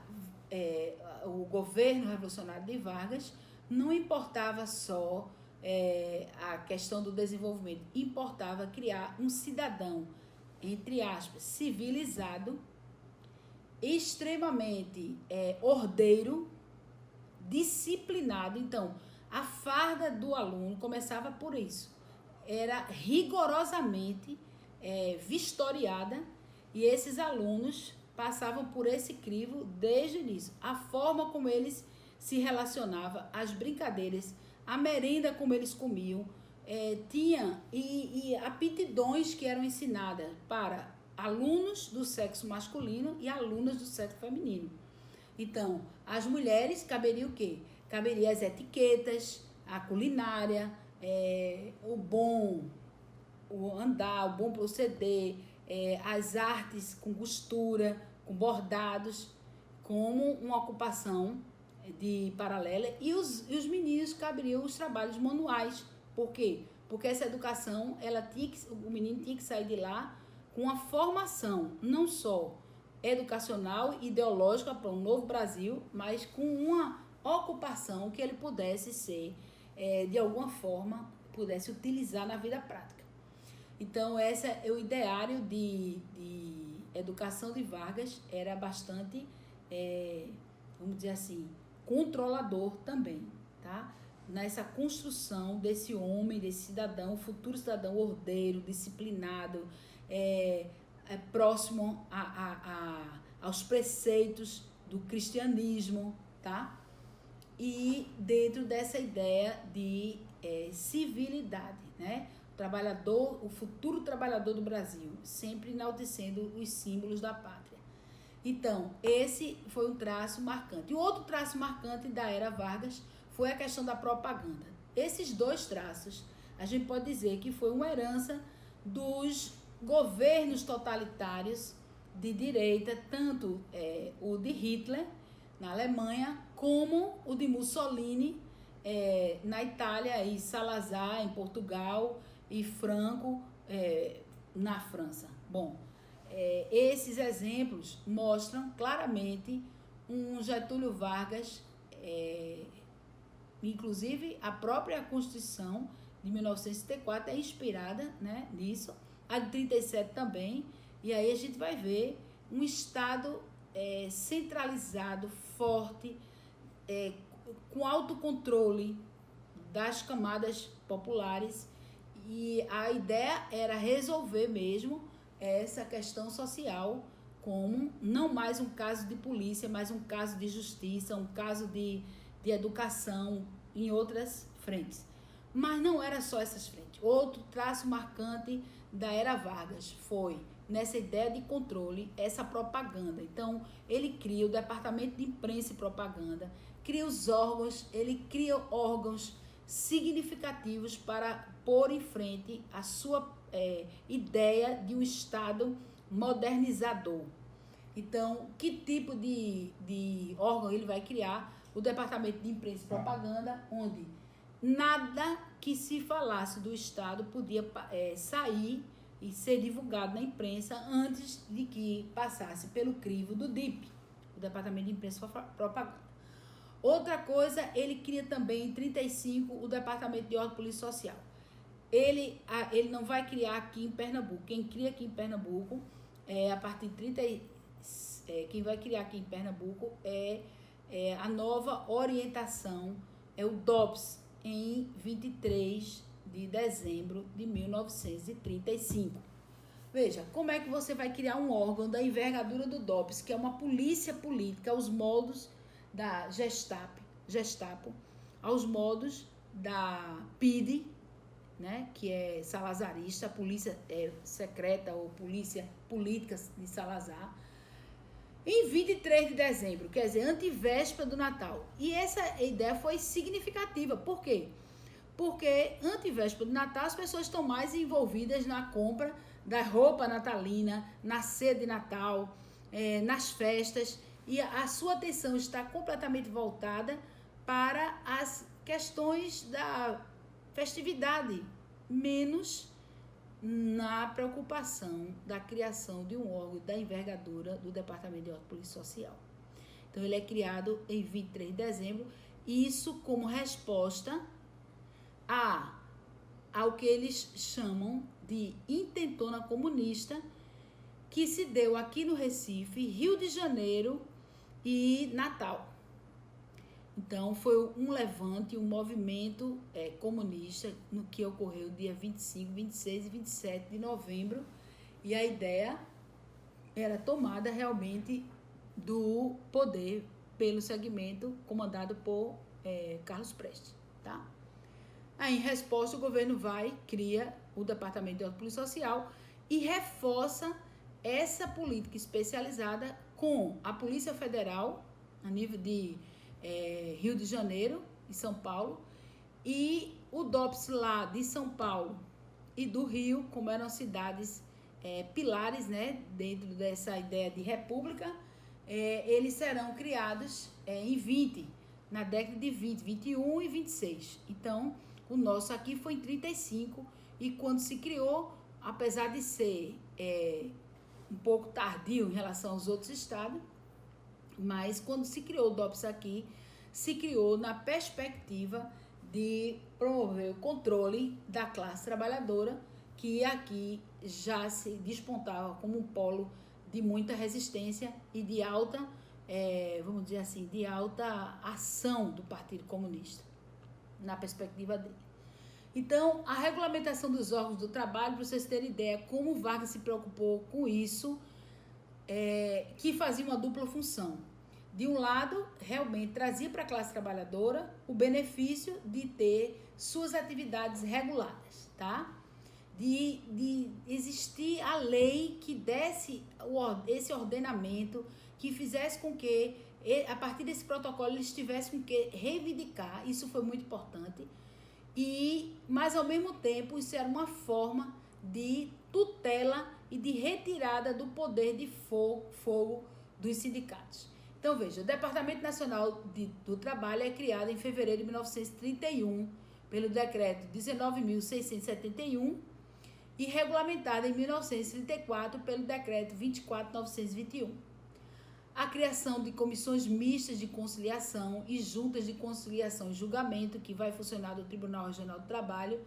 o governo revolucionário de Vargas, não importava só a questão do desenvolvimento, importava criar um cidadão, entre aspas, civilizado, extremamente ordeiro, disciplinado. Então, a farda do aluno começava por isso, era rigorosamente vistoriada, e esses alunos passavam por esse crivo desde o início. A forma como eles se relacionavam, as brincadeiras, a merenda como eles comiam, tinha e aptidões que eram ensinadas para alunos do sexo masculino e alunas do sexo feminino. Então, as mulheres caberia o quê? Caberia as etiquetas, a culinária, o andar, o bom proceder, as artes com costura, com bordados, como uma ocupação de paralela, e os meninos caberiam os trabalhos manuais. Por quê? Porque essa educação, o menino tinha que sair de lá com uma formação, não só educacional, ideológica para um novo Brasil, mas com uma ocupação que ele pudesse ser, de alguma forma, pudesse utilizar na vida prática. Então, esse é o ideário de educação de Vargas, era bastante, vamos dizer assim, controlador também, tá? Nessa construção desse homem, desse cidadão, futuro cidadão ordeiro, disciplinado, próximo aos preceitos do cristianismo, tá? E dentro dessa ideia de civilidade, né? O futuro trabalhador do Brasil, sempre enaltecendo os símbolos da pátria. Então, esse foi um traço marcante. E o outro traço marcante da era Vargas foi a questão da propaganda. Esses dois traços, a gente pode dizer que foi uma herança dos governos totalitários de direita, tanto o de Hitler, na Alemanha, como o de Mussolini, na Itália, e Salazar, em Portugal, e Franco, na França. Bom, esses exemplos mostram claramente um Getúlio Vargas, inclusive a própria Constituição de 1934 é inspirada, né, nisso, a de 37 também, e aí a gente vai ver um Estado centralizado, forte, com autocontrole das camadas populares, e a ideia era resolver mesmo essa questão social como não mais um caso de polícia, mas um caso de justiça, um caso de educação em outras frentes. Mas não era só essas frentes. Outro traço marcante da era Vargas foi, nessa ideia de controle, essa propaganda. Então, ele cria o Departamento de Imprensa e Propaganda, ele cria órgãos significativos para pôr em frente a sua ideia de um Estado modernizador. Então, que tipo de órgão ele vai criar? O Departamento de Imprensa e Propaganda, onde nada que se falasse do Estado podia sair e ser divulgado na imprensa antes de que passasse pelo crivo do DIP, o Departamento de Imprensa e Propaganda. Outra coisa, ele cria também em 35 o Departamento de Ordem e Polícia Social. Ele não vai criar aqui em Pernambuco. Quem cria aqui em Pernambuco, a partir de quem vai criar aqui em Pernambuco é a nova orientação, é o DOPS, em 23 de dezembro de 1935. Veja, como é que você vai criar um órgão da envergadura do DOPS, que é uma polícia política, aos moldos da Gestapo, aos moldos da PIDE, né, que é salazarista, polícia secreta ou polícia política de Salazar, em 23 de dezembro, quer dizer, antevéspera do Natal. E essa ideia foi significativa. Por quê? Porque antevéspera do Natal as pessoas estão mais envolvidas na compra da roupa natalina, na ceia de Natal, nas festas, e a sua atenção está completamente voltada para as questões da festividade, menos na preocupação da criação de um órgão da envergadura do Departamento de Ordem e Polícia Social. Então, ele é criado em 23 de dezembro, isso como resposta ao que eles chamam de intentona comunista, que se deu aqui no Recife, Rio de Janeiro e Natal. Então, foi um levante, um movimento comunista, no que ocorreu dia 25, 26 e 27 de novembro, e a ideia era tomada realmente do poder pelo segmento comandado por Carlos Prestes, tá? Aí, em resposta, o governo cria o Departamento de Ordem e Polícia Social e reforça essa política especializada com a Polícia Federal, a nível de Rio de Janeiro e São Paulo, e o DOPS lá de São Paulo e do Rio, como eram cidades pilares, né, dentro dessa ideia de república, eles serão criados na década de 20, 21 e 26. Então, o nosso aqui foi em 35, e quando se criou, apesar de ser um pouco tardio em relação aos outros estados, mas quando se criou o DOPS aqui, se criou na perspectiva de promover o controle da classe trabalhadora, que aqui já se despontava como um polo de muita resistência e de alta, vamos dizer assim, de alta ação do Partido Comunista, na perspectiva dele. Então, a regulamentação dos órgãos do trabalho, para vocês terem ideia como Vargas se preocupou com isso, que fazia uma dupla função. De um lado, realmente trazia para a classe trabalhadora o benefício de ter suas atividades reguladas, tá? De existir a lei que desse esse ordenamento, que fizesse com que, a partir desse protocolo, eles tivessem que reivindicar, isso foi muito importante, mas ao mesmo tempo isso era uma forma de tutela e de retirada do poder de fogo dos sindicatos. Então, veja, o Departamento Nacional do Trabalho é criado em fevereiro de 1931 pelo decreto 19.671 e regulamentado em 1934 pelo decreto 24.921. A criação de comissões mistas de conciliação e juntas de conciliação e julgamento, que vai funcionar do Tribunal Regional do Trabalho,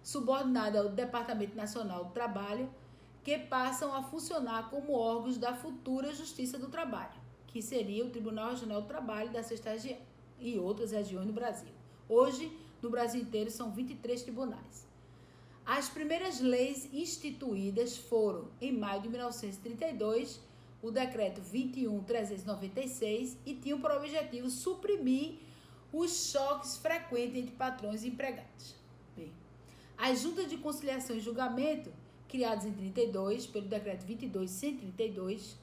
subordinada ao Departamento Nacional do Trabalho, que passam a funcionar como órgãos da futura Justiça do Trabalho, que seria o Tribunal Regional do Trabalho da Sexta Região e outras regiões do Brasil. Hoje, no Brasil inteiro, são 23 tribunais. As primeiras leis instituídas foram, em maio de 1932, o decreto 21.396, e tinham por objetivo suprimir os choques frequentes entre patrões e empregados. Bem, as juntas de conciliação e julgamento, criadas em 32 pelo decreto 22.132,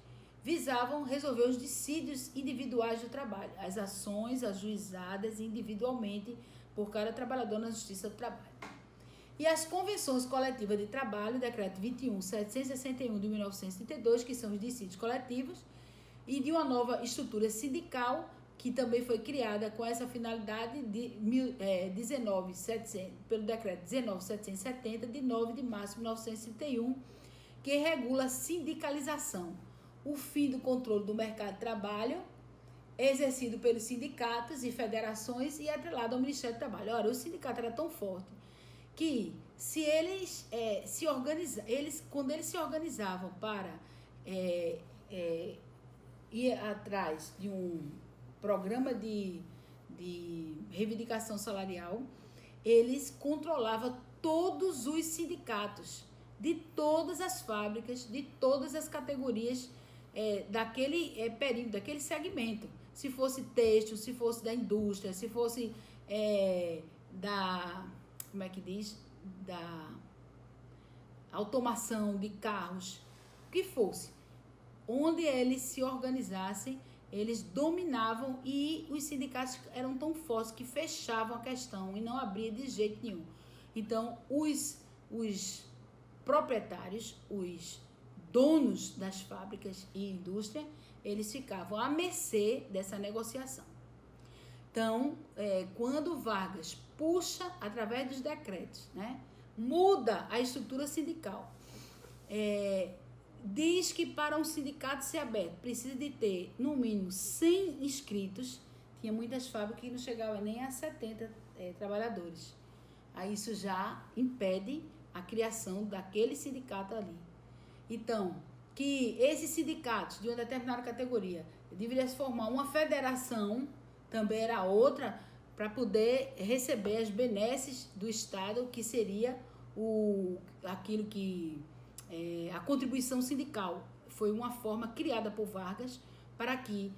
visavam resolver os dissídios individuais do trabalho, as ações ajuizadas individualmente por cada trabalhador na Justiça do Trabalho. E as convenções coletivas de trabalho, decreto 21.761 de 1932, que são os dissídios coletivos, e de uma nova estrutura sindical que também foi criada com essa finalidade pelo decreto 19.770, de 9 de março de 1931, que regula a sindicalização, o fim do controle do mercado de trabalho, exercido pelos sindicatos e federações e atrelado ao Ministério do Trabalho. Ora, o sindicato era tão forte que se eles quando eles se organizavam para ir atrás de um programa de reivindicação salarial, eles controlavam todos os sindicatos de todas as fábricas, de todas as categorias daquele período, daquele segmento. Se fosse têxtil, se fosse da indústria, se fosse como é que diz? Da automação de carros, o que fosse. Onde eles se organizassem, eles dominavam, e os sindicatos eram tão fortes que fechavam a questão e não abria de jeito nenhum. Então, os proprietários, os donos das fábricas e indústria, eles ficavam à mercê dessa negociação. Então, quando Vargas puxa, através dos decretos, né, muda a estrutura sindical, diz que para um sindicato ser aberto precisa de ter, no mínimo, 100 inscritos. Tinha muitas fábricas que não chegavam nem a 70 trabalhadores. Aí isso já impede a criação daquele sindicato ali. Então, que esses sindicatos de uma determinada categoria deveriam se formar uma federação, também era outra, para poder receber as benesses do Estado, que seria aquilo que a contribuição sindical. Foi uma forma criada por Vargas para que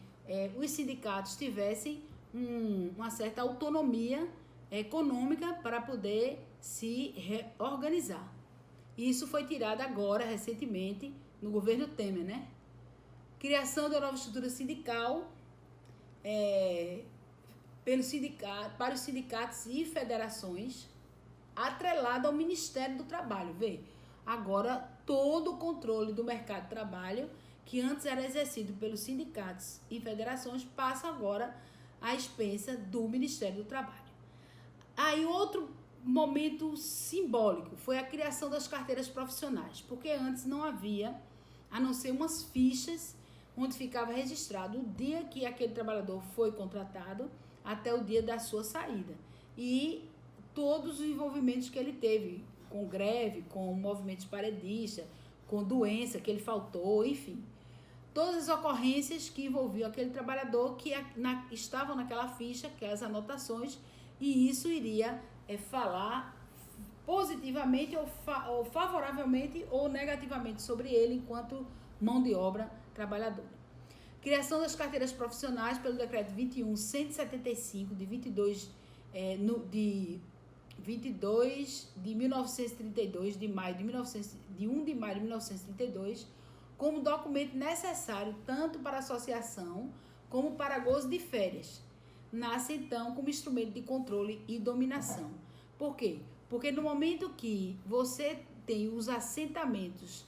os sindicatos tivessem uma certa autonomia econômica para poder se reorganizar. Isso foi tirado agora, recentemente, no governo Temer, né? Criação da nova estrutura sindical para os sindicatos e federações, atrelado ao Ministério do Trabalho. Vê, agora todo o controle do mercado de trabalho, que antes era exercido pelos sindicatos e federações, passa agora à expensa do Ministério do Trabalho. Aí outro momento simbólico foi a criação das carteiras profissionais, porque antes não havia, a não ser umas fichas onde ficava registrado o dia que aquele trabalhador foi contratado até o dia da sua saída, e todos os envolvimentos que ele teve, com greve, com movimentos paredistas, com doença que ele faltou, enfim. Todas as ocorrências que envolviam aquele trabalhador que estavam naquela ficha, que é as anotações, e isso iria falar positivamente ou favoravelmente ou negativamente sobre ele enquanto mão de obra trabalhadora. Criação das carteiras profissionais pelo decreto 21.175 de 22 de 1932, de 1 de maio de 1932, como documento necessário tanto para associação como para gozo de férias. Nasce, então, como instrumento de controle e dominação. Por quê? Porque no momento que você tem os assentamentos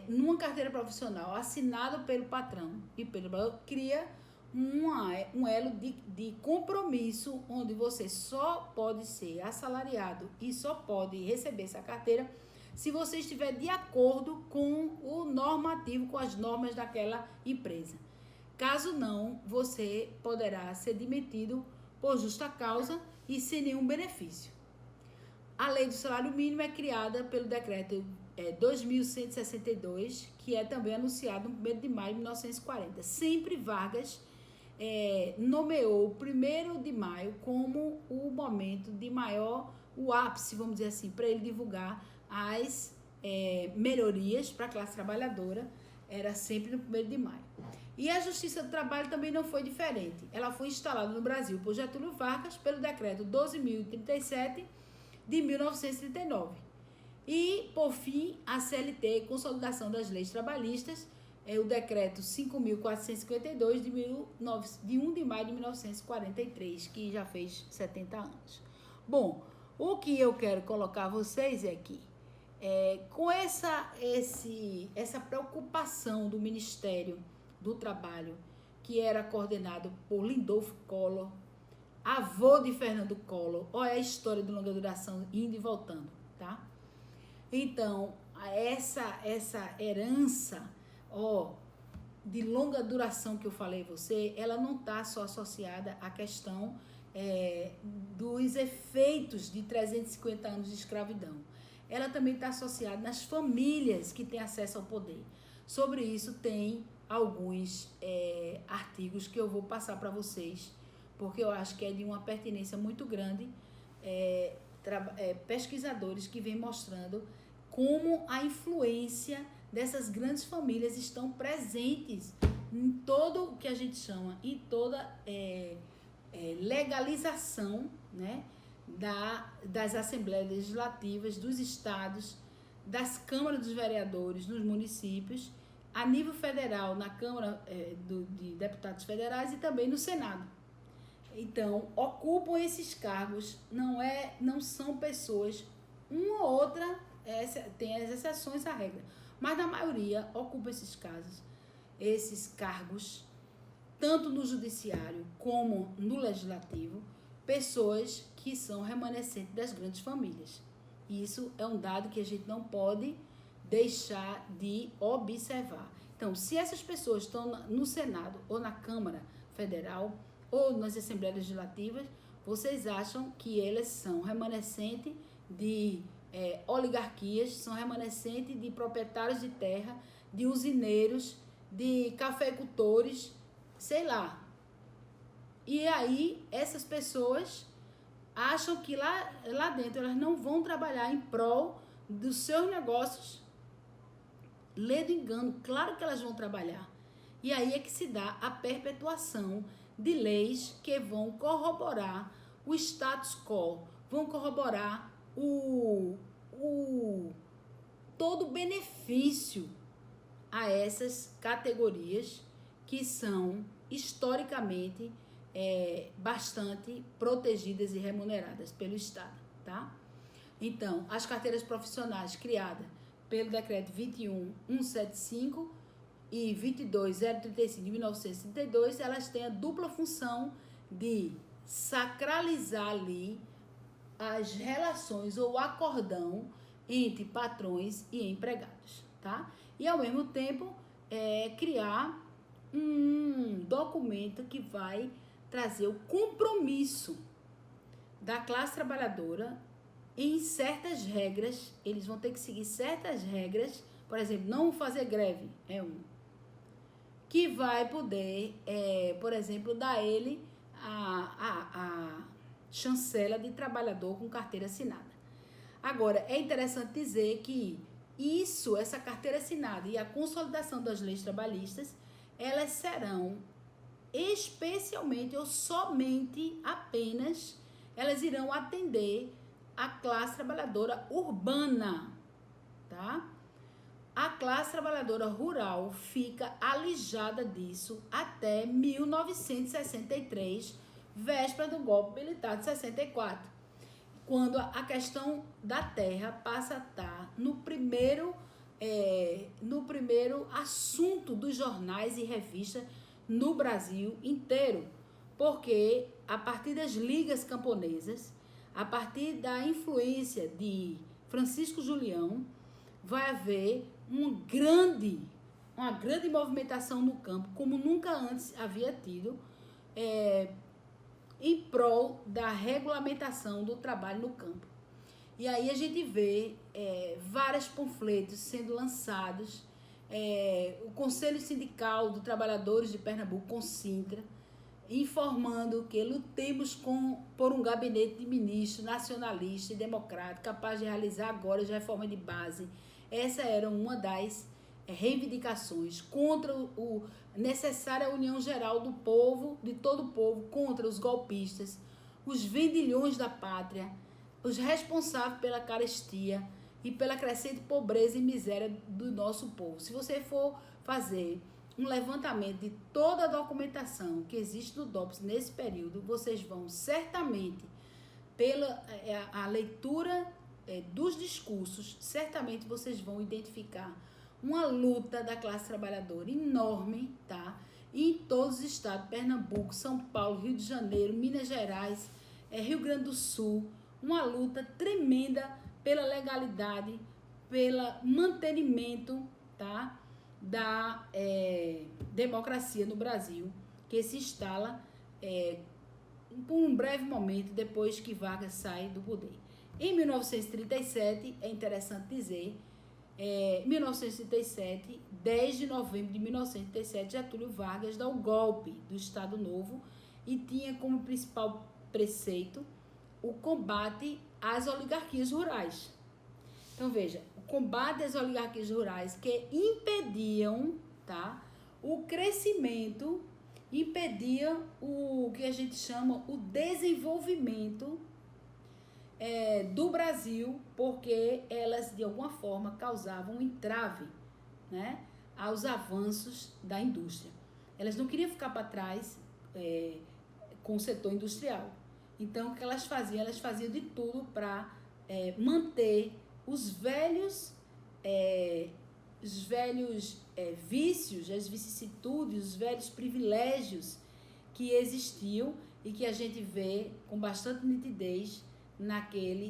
numa carteira profissional assinado pelo patrão e pelo trabalhador, cria um elo de compromisso, onde você só pode ser assalariado e só pode receber essa carteira se você estiver de acordo com o normativo, com as normas daquela empresa. Caso não, você poderá ser demitido por justa causa e sem nenhum benefício. A lei do salário mínimo é criada pelo decreto 2.162, que é também anunciado no 1º de maio de 1940. Sempre Vargas nomeou o 1º de maio como o momento de maior, o ápice, vamos dizer assim, para ele divulgar as melhorias para a classe trabalhadora. Era sempre no 1º de maio. E a Justiça do Trabalho também não foi diferente. Ela foi instalada no Brasil por Getúlio Vargas pelo decreto 12.037 de 1939. E, por fim, a CLT, Consolidação das Leis Trabalhistas, o decreto 5.452 de 1 de maio de 1943, que já fez 70 anos. Bom, o que eu quero colocar a vocês é que, com essa preocupação do Ministério do Trabalho, que era coordenado por Lindolfo Collor, avô de Fernando Collor. Olha a história do longa duração indo e voltando, tá? Então, essa herança, de longa duração que eu falei a você, ela não está só associada à questão dos efeitos de 350 anos de escravidão. Ela também está associada nas famílias que têm acesso ao poder. Sobre isso tem alguns artigos que eu vou passar para vocês, porque eu acho que é de uma pertinência muito grande, pesquisadores que vêm mostrando como a influência dessas grandes famílias estão presentes em todo o que a gente chama, em toda legalização, né, das assembleias legislativas, dos estados, das câmaras dos vereadores, nos municípios, a nível federal, na Câmara de Deputados Federais e também no Senado. Então, ocupam esses cargos, não são pessoas, uma ou outra, tem as exceções à regra, mas na maioria ocupam esses cargos, tanto no judiciário como no legislativo, pessoas que são remanescentes das grandes famílias. Isso é um dado que a gente não pode deixar de observar. Então, se essas pessoas estão no Senado ou na Câmara Federal ou nas Assembleias Legislativas, vocês acham que elas são remanescentes de oligarquias, são remanescentes de proprietários de terra, de usineiros, de cafeicultores, sei lá. E aí, essas pessoas acham que lá dentro elas não vão trabalhar em prol dos seus negócios. Lê do engano, claro que elas vão trabalhar. E aí é que se dá a perpetuação de leis que vão corroborar o status quo, vão corroborar todo o benefício a essas categorias que são historicamente bastante protegidas e remuneradas pelo Estado, tá? Então, as carteiras profissionais criadas pelo decreto 21.175 e 22.035 de 1932, elas têm a dupla função de sacralizar ali as relações ou acordão entre patrões e empregados, tá? E ao mesmo tempo criar um documento que vai trazer o compromisso da classe trabalhadora em certas regras. Eles vão ter que seguir certas regras, por exemplo, não fazer greve, que vai poder, por exemplo, dar a ele a chancela de trabalhador com carteira assinada. Agora, é interessante dizer que essa carteira assinada e a consolidação das leis trabalhistas, elas serão especialmente ou somente apenas, elas irão atender a classe trabalhadora urbana, tá? A classe trabalhadora rural fica alijada disso até 1963, véspera do golpe militar de 64, quando a questão da terra passa a estar no primeiro assunto dos jornais e revistas no Brasil inteiro, porque a partir das ligas camponesas, a partir da influência de Francisco Julião, vai haver uma grande movimentação no campo, como nunca antes havia tido, em prol da regulamentação do trabalho no campo. E aí a gente vê vários panfletos sendo lançados, o Conselho Sindical dos Trabalhadores de Pernambuco, Consintra, informando que lutemos por um gabinete de ministro nacionalista e democrático capaz de realizar agora as reformas de base. Essa era uma das reivindicações contra a necessária união geral do povo, de todo o povo, contra os golpistas, os vendilhões da pátria, os responsáveis pela carestia e pela crescente pobreza e miséria do nosso povo. Se você for fazer um levantamento de toda a documentação que existe do DOPS nesse período, vocês vão certamente, pela a leitura dos discursos, certamente vocês vão identificar uma luta da classe trabalhadora enorme, tá? Em todos os estados, Pernambuco, São Paulo, Rio de Janeiro, Minas Gerais, Rio Grande do Sul, uma luta tremenda pela legalidade, pelo mantenimento, tá, da democracia no Brasil, que se instala por um breve momento depois que Vargas sai do poder. Em 1937, é interessante dizer, 1937, 10 de novembro de 1937, Getúlio Vargas dá o golpe do Estado Novo e tinha como principal preceito o combate às oligarquias rurais. Então, veja, o combate às oligarquias rurais que impediam, tá, o crescimento, impediam o que a gente chama o desenvolvimento do Brasil, porque elas, de alguma forma, causavam um entrave, né, aos avanços da indústria. Elas não queriam ficar para trás com o setor industrial. Então, o que elas faziam? Elas faziam de tudo para manter os velhos vícios, as vicissitudes, os velhos privilégios que existiam e que a gente vê com bastante nitidez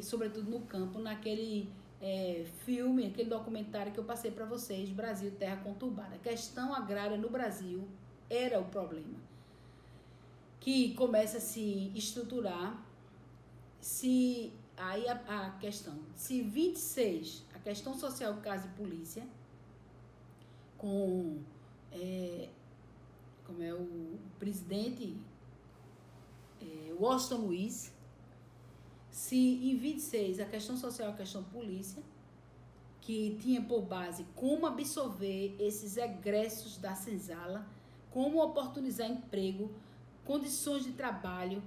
sobretudo no campo, naquele filme, aquele documentário que eu passei para vocês, Brasil, Terra Conturbada. A questão agrária no Brasil era o problema, que começa a se estruturar. Aí a questão, se 26, a questão social, caso de polícia, com o presidente Washington Luiz, se em 26 a questão social, a questão polícia, que tinha por base como absorver esses egressos da senzala, como oportunizar emprego, condições de trabalho,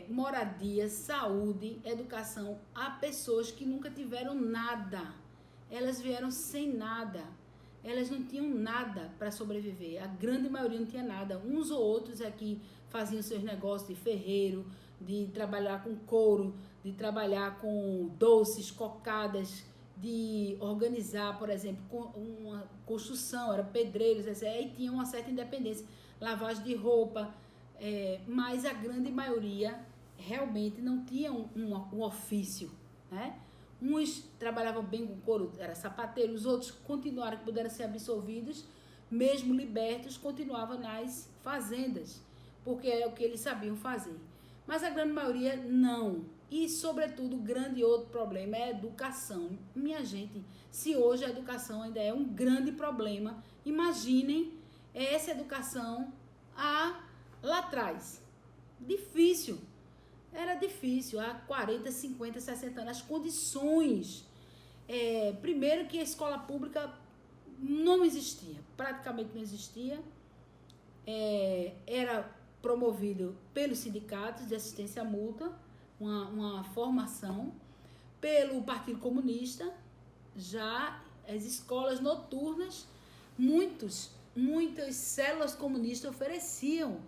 moradia, saúde, educação a pessoas que nunca tiveram nada. Elas vieram sem nada. Elas não tinham nada para sobreviver. A grande maioria não tinha nada. Uns ou outros aqui faziam seus negócios de ferreiro, de trabalhar com couro, de trabalhar com doces, cocadas, de organizar, por exemplo, uma construção, eram pedreiros, aí tinha uma certa independência, lavagem de roupa, mas a grande maioria realmente não tinha um ofício, né? Uns trabalhavam bem com couro, eram sapateiros, os outros continuaram, que puderam ser absolvidos, mesmo libertos, continuavam nas fazendas, porque é o que eles sabiam fazer. Mas a grande maioria não. E, sobretudo, o grande outro problema é a educação. Minha gente, se hoje a educação ainda é um grande problema, imaginem essa educação lá atrás. Difícil. Era difícil, há 40, 50, 60 anos. As condições. Primeiro que a escola pública não existia, praticamente não existia. Era promovido pelos sindicatos de assistência mútua, uma formação, pelo Partido Comunista, já as escolas noturnas, muitas células comunistas ofereciam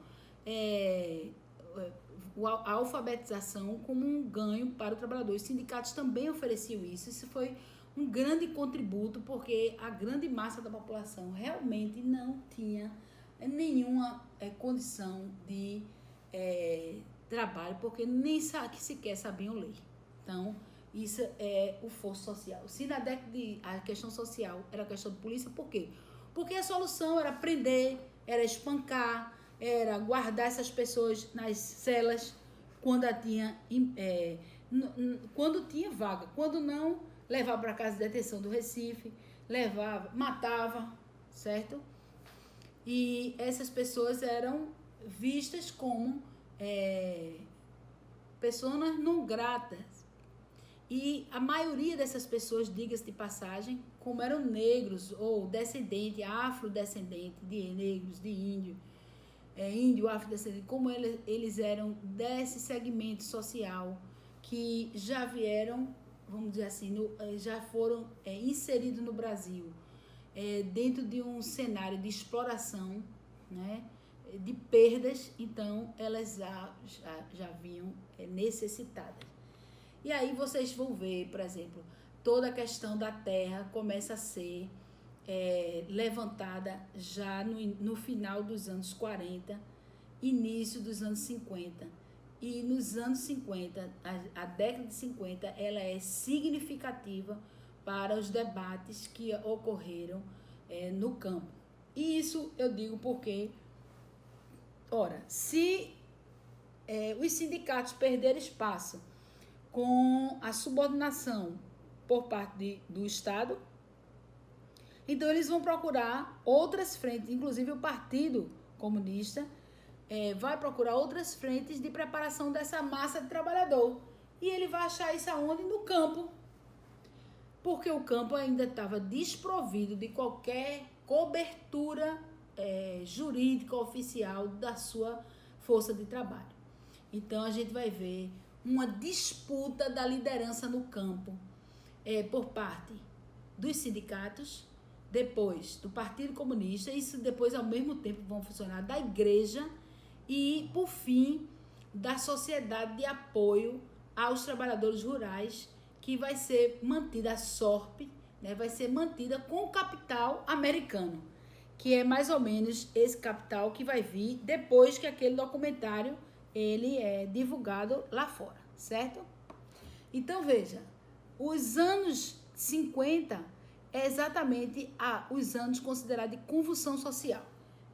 a alfabetização como um ganho para o trabalhador. Os sindicatos também ofereciam isso. Isso foi um grande contributo, porque a grande massa da população realmente não tinha nenhuma condição de trabalho, porque nem sequer sabiam ler. Então, isso é o fosso social. Se na década a questão social era a questão de polícia, por quê? Porque a solução era prender, era espancar, era guardar essas pessoas nas celas quando tinha vaga. Quando não, levava para a casa de detenção do Recife, matava, certo? E essas pessoas eram vistas como pessoas não gratas. E a maioria dessas pessoas, diga-se de passagem, como eram negros ou descendente, afrodescendente de negros, de índio, afrodescendente, como eles eram desse segmento social que já vieram, vamos dizer assim, já foram inseridos no Brasil, dentro de um cenário de exploração, né, de perdas, então elas já vinham necessitadas. E aí vocês vão ver, por exemplo, toda a questão da terra começa a ser levantada já no final dos anos 40, início dos anos 50. E nos anos 50, a década de 50, ela é significativa para os debates que ocorreram no campo. E isso eu digo porque, ora, se os sindicatos perderem espaço com a subordinação por parte do Estado, então eles vão procurar outras frentes, inclusive o Partido Comunista vai procurar outras frentes de preparação dessa massa de trabalhador. E ele vai achar isso aonde? No campo. Porque o campo ainda estava desprovido de qualquer cobertura jurídica oficial da sua força de trabalho. Então a gente vai ver uma disputa da liderança no campo por parte dos sindicatos, depois do Partido Comunista, isso depois ao mesmo tempo vão funcionar da igreja e, por fim, da sociedade de apoio aos trabalhadores rurais, que vai ser mantida a SORP, né, vai ser mantida com o capital americano, que é mais ou menos esse capital que vai vir depois que aquele documentário ele é divulgado lá fora, certo? Então, veja, os anos 50 é exatamente os anos considerados de convulsão social.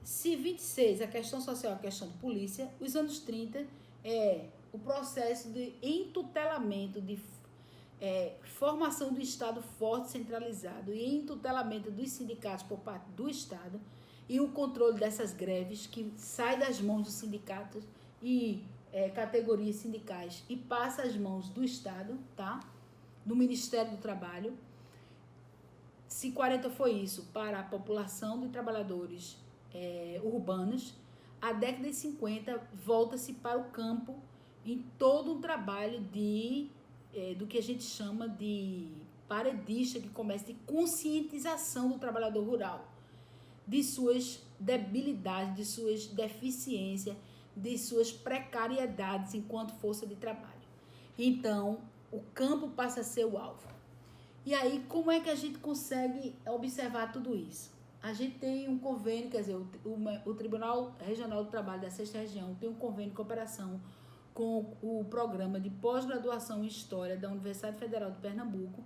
Se 26 é a questão social, a questão de polícia, os anos 30 é o processo de entutelamento, de formação do Estado forte, centralizado e entutelamento dos sindicatos por parte do Estado e o controle dessas greves que sai das mãos dos sindicatos e categorias sindicais e passa às mãos do Estado, tá? Do Ministério do Trabalho. Se 40 foi isso para a população de trabalhadores urbanos, a década de 50 volta-se para o campo em todo um trabalho do que a gente chama de paredista, que começa de conscientização do trabalhador rural, de suas debilidades, de suas deficiências, de suas precariedades enquanto força de trabalho. Então, o campo passa a ser o alvo. E aí, como é que a gente consegue observar tudo isso? A gente tem um convênio, quer dizer, o Tribunal Regional do Trabalho da 6ª Região tem um convênio de cooperação com o programa de pós-graduação em História da Universidade Federal de Pernambuco,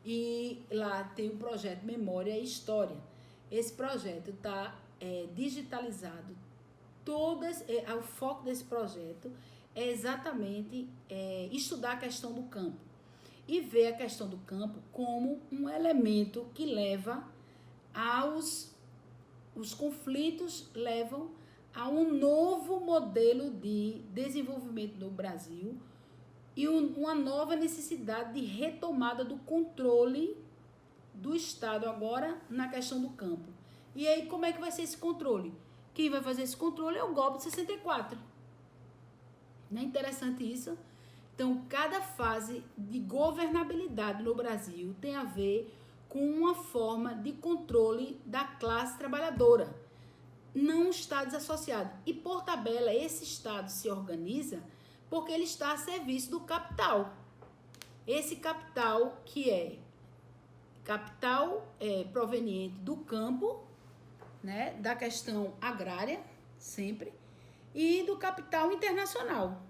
e lá tem o projeto Memória e História. Esse projeto está digitalizado. O foco desse projeto é exatamente estudar a questão do campo e ver a questão do campo como um elemento que leva os conflitos levam a um novo modelo de desenvolvimento no Brasil e uma nova necessidade de retomada do controle do Estado agora na questão do campo. E aí, como é que vai ser esse controle? Quem vai fazer esse controle é o golpe de 64. Não é interessante isso? Então, cada fase de governabilidade no Brasil tem a ver com uma forma de controle da classe trabalhadora, não um Estado desassociado. E, por tabela, esse Estado se organiza porque ele está a serviço do capital. Esse capital que é capital proveniente do campo, né, da questão agrária, sempre, e do capital internacional.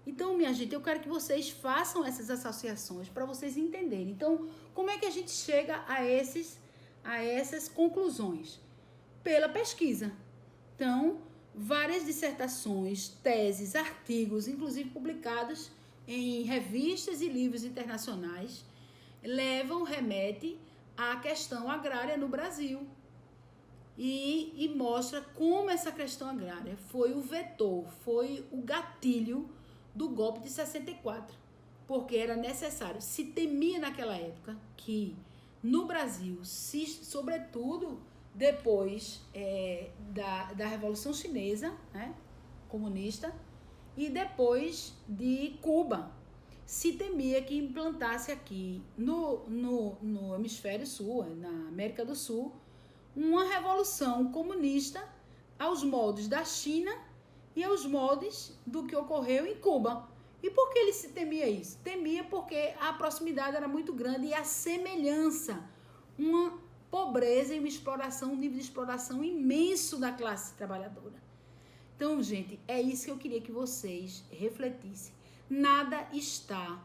Então, minha gente, eu quero que vocês façam essas associações para vocês entenderem. Então, como é que a gente chega a essas conclusões? Pela pesquisa. Então, várias dissertações, teses, artigos, inclusive publicados em revistas e livros internacionais, remete à questão agrária no Brasil. E mostra como essa questão agrária foi o vetor, foi o gatilho do golpe de 64, porque era necessário, se temia naquela época que no Brasil, sobretudo depois da Revolução Chinesa, né, comunista, e depois de Cuba, se temia que implantasse aqui no Hemisfério Sul, na América do Sul, uma revolução comunista aos moldes da China e aos moldes do que ocorreu em Cuba. E por que ele se temia isso? Temia porque a proximidade era muito grande e a semelhança, uma pobreza e um nível de exploração imenso da classe trabalhadora. Então, gente, é isso que eu queria que vocês refletissem. Nada está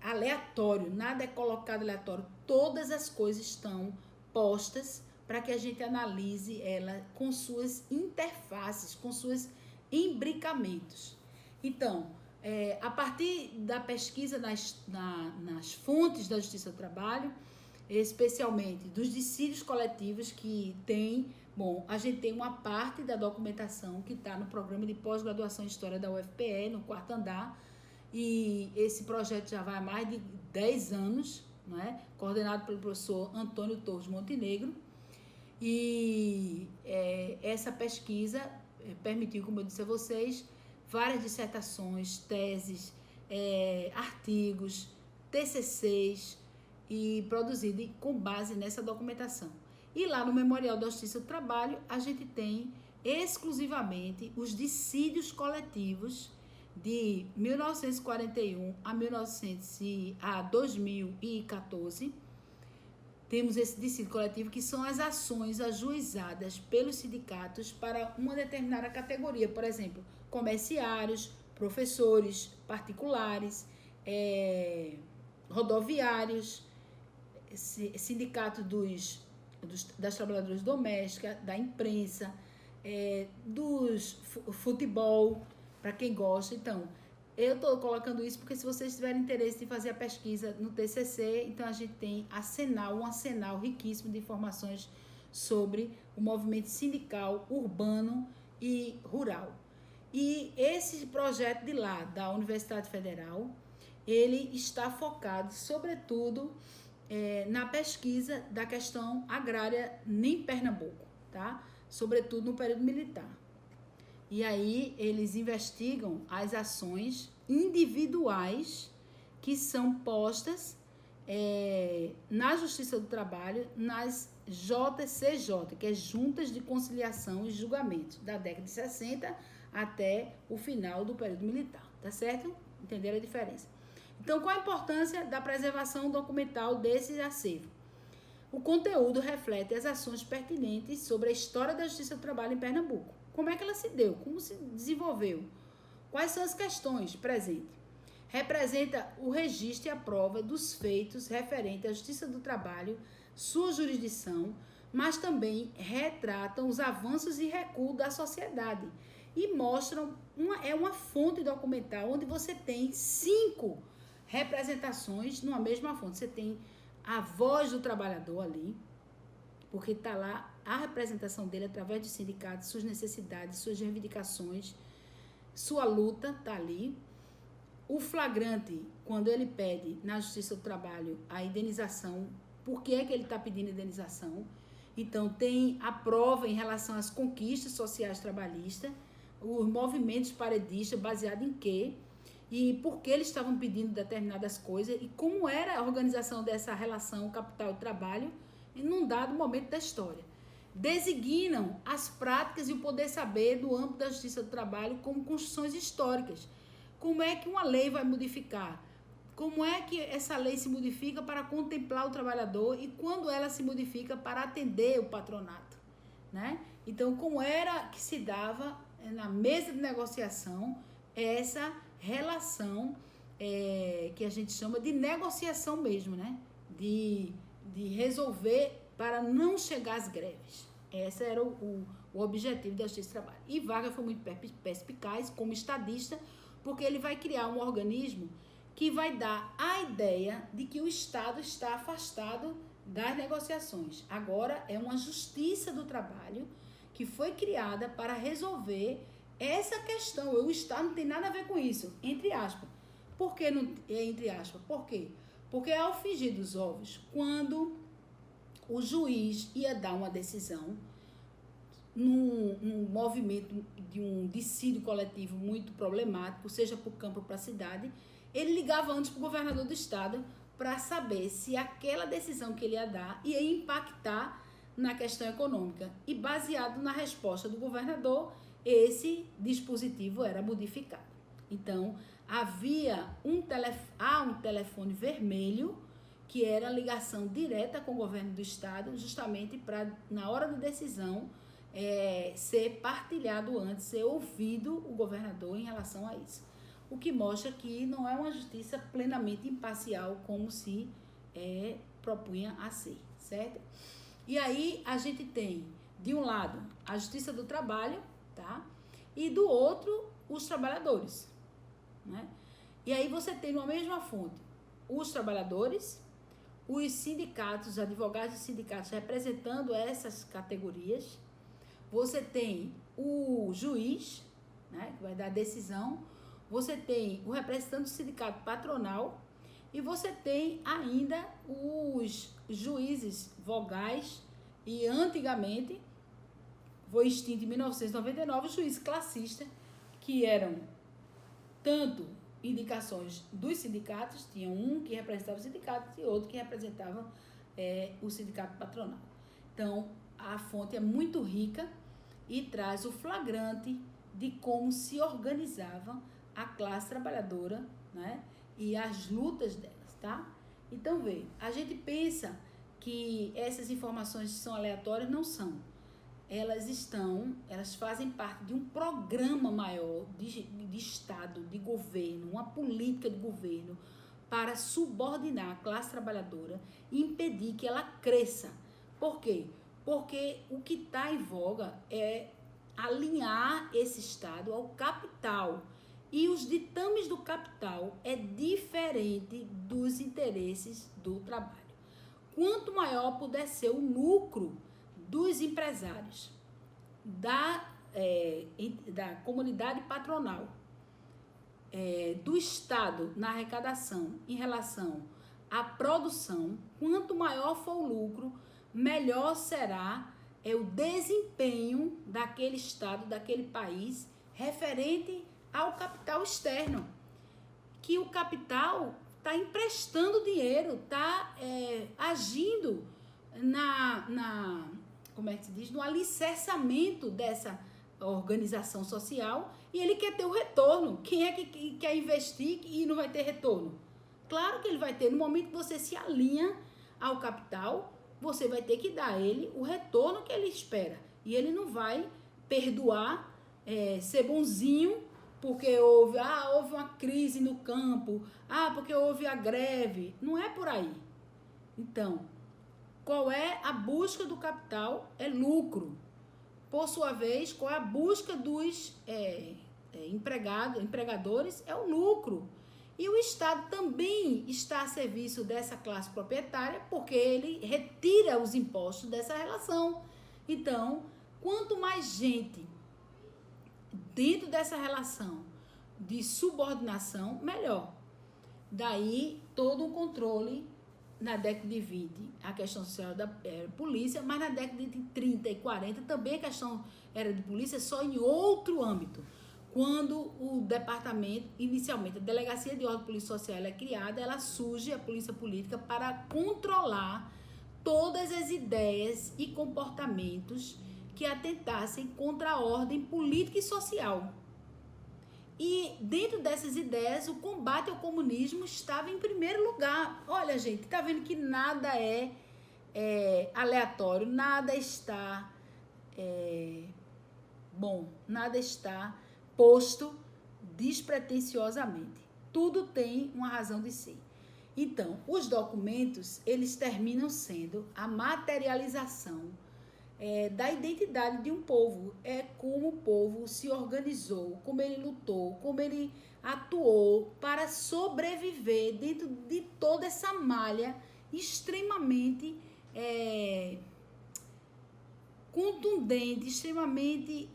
aleatório, nada é colocado aleatório. Todas as coisas estão postas para que a gente analise ela com suas interfaces, com seus imbricamentos. Então, a partir da pesquisa nas fontes da Justiça do Trabalho, especialmente dos dissídios coletivos que tem, a gente tem uma parte da documentação que está no programa de pós-graduação em História da UFPE, no 4º andar, e esse projeto já vai há mais de 10 anos, não é? Coordenado pelo professor Antônio Torres Montenegro, e essa pesquisa permitiu, como eu disse a vocês, várias dissertações, teses, artigos, TCCs, e produzido com base nessa documentação. E lá no Memorial da Justiça do Trabalho, a gente tem exclusivamente os dissídios coletivos de 1941 a 2014. Temos esse dissídio coletivo, que são as ações ajuizadas pelos sindicatos para uma determinada categoria, por exemplo, comerciários, professores particulares, rodoviários, sindicato das trabalhadoras domésticas, da imprensa, dos futebol, para quem gosta. Então, eu estou colocando isso porque se vocês tiverem interesse de fazer a pesquisa no TCC, então a gente tem um arsenal riquíssimo de informações sobre o movimento sindical urbano e rural. E esse projeto de lá, da Universidade Federal, ele está focado, sobretudo, na pesquisa da questão agrária em Pernambuco, tá? Sobretudo no período militar. E aí eles investigam as ações individuais que são postas na Justiça do Trabalho, nas JCJ, que é Juntas de Conciliação e Julgamento, da década de 60 até o final do período militar, tá certo? Entenderam a diferença? Então, qual a importância da preservação documental desse acervo? O conteúdo reflete as ações pertinentes sobre a história da Justiça do Trabalho em Pernambuco. Como é que ela se deu? Como se desenvolveu? Quais são as questões presentes? Representa o registro e a prova dos feitos referentes à Justiça do Trabalho, sua jurisdição, mas também retratam os avanços e recuos da sociedade e mostram uma fonte documental onde você tem 5 representações numa mesma fonte. Você tem a voz do trabalhador ali, porque está lá a representação dele através dos sindicatos, suas necessidades, suas reivindicações, sua luta está ali. O flagrante, quando ele pede na Justiça do Trabalho a indenização, por que é que ele está pedindo indenização? Então, tem a prova em relação às conquistas sociais trabalhistas, os movimentos paredistas, baseado em quê? E por que eles estavam pedindo determinadas coisas e como era a organização dessa relação capital e trabalho em um dado momento da história. Designam as práticas e o poder saber do âmbito da Justiça do Trabalho como construções históricas. Como é que uma lei vai modificar? Como é que essa lei se modifica para contemplar o trabalhador e quando ela se modifica para atender o patronato, né? Então, como era que se dava na mesa de negociação essa relação que a gente chama de negociação mesmo, né? De resolver para não chegar às greves. Esse era o objetivo da Justiça do Trabalho. E Vargas foi muito perspicaz como estadista, porque ele vai criar um organismo que vai dar a ideia de que o Estado está afastado das negociações. Agora é uma Justiça do Trabalho que foi criada para resolver essa questão. O Estado não tem nada a ver com isso, entre aspas. Por que não é entre aspas? Por quê? Porque ao frigir dos ovos, quando o juiz ia dar uma decisão num movimento de um dissídio coletivo muito problemático, seja para o campo ou para a cidade, ele ligava antes para o governador do estado para saber se aquela decisão que ele ia dar ia impactar na questão econômica. E baseado na resposta do governador, esse dispositivo era modificado. Então, há um telefone vermelho que era a ligação direta com o governo do Estado, justamente para, na hora da decisão, ser partilhado antes, ser ouvido o governador em relação a isso. O que mostra que não é uma justiça plenamente imparcial, como se propunha a ser, certo? E aí a gente tem, de um lado, a Justiça do Trabalho, tá? E do outro, os trabalhadores, né? E aí você tem numa mesma fonte os trabalhadores, os sindicatos, os advogados e sindicatos representando essas categorias. Você tem o juiz, né, que vai dar a decisão. Você tem o representante do sindicato patronal. E você tem ainda os juízes vogais. E antigamente, foi extinto em 1999, os juízes classistas, que eram tanto indicações dos sindicatos, tinha um que representava o sindicato e outro que representava o sindicato patronal. Então, a fonte é muito rica e traz o flagrante de como se organizava a classe trabalhadora, né, e as lutas delas, tá? Então, vê, a gente pensa que essas informações são aleatórias, não são. Elas fazem parte de um programa maior de Estado, de governo, uma política de governo para subordinar a classe trabalhadora e impedir que ela cresça. Por quê? Porque o que está em voga é alinhar esse Estado ao capital. E os ditames do capital é diferente dos interesses do trabalho. Quanto maior puder ser o lucro dos empresários, da comunidade patronal, do Estado na arrecadação em relação à produção, quanto maior for o lucro, melhor será o desempenho daquele Estado, daquele país, referente ao capital externo. Que o capital está emprestando dinheiro, está agindo como é que se diz? No alicerçamento dessa organização social, e ele quer ter o retorno. Quem é que quer investir e não vai ter retorno? Claro que ele vai ter. No momento que você se alinha ao capital, você vai ter que dar a ele o retorno que ele espera. E ele não vai perdoar, ser bonzinho, porque houve uma crise no campo, porque houve a greve. Não é por aí. Então, qual é a busca do capital? É lucro. Por sua vez, qual é a busca dos empregadores? É o lucro. E o Estado também está a serviço dessa classe proprietária, porque ele retira os impostos dessa relação. Então, quanto mais gente dentro dessa relação de subordinação, melhor. Daí, todo o controle. Na década de 20, a questão social da polícia, mas na década de 30 e 40 também a questão era de polícia, só em outro âmbito. Quando o departamento, inicialmente, a Delegacia de Ordem e Polícia Social é criada, ela surge, a polícia política, para controlar todas as ideias e comportamentos que atentassem contra a ordem política e social. E dentro dessas ideias, o combate ao comunismo estava em primeiro lugar. Olha, gente, tá vendo que nada é aleatório, nada está nada está posto despretensiosamente. Tudo tem uma razão de ser. Então, os documentos, eles terminam sendo a materialização da identidade de um povo. É como o povo se organizou, como ele lutou, como ele atuou para sobreviver dentro de toda essa malha extremamente contundente, extremamente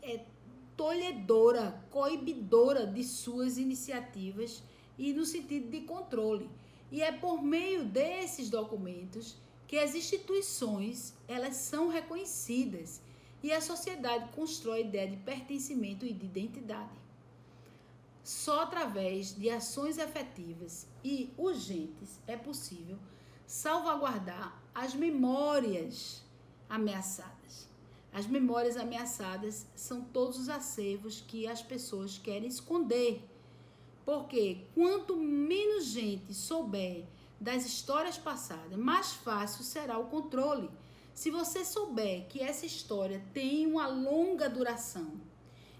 tolhedora, coibidora de suas iniciativas e no sentido de controle. E é por meio desses documentos que as instituições, elas são reconhecidas e a sociedade constrói a ideia de pertencimento e de identidade. Só através de ações efetivas e urgentes é possível salvaguardar as memórias ameaçadas. As memórias ameaçadas são todos os acervos que as pessoas querem esconder. Porque quanto menos gente souber das histórias passadas, mais fácil será o controle. Se você souber que essa história tem uma longa duração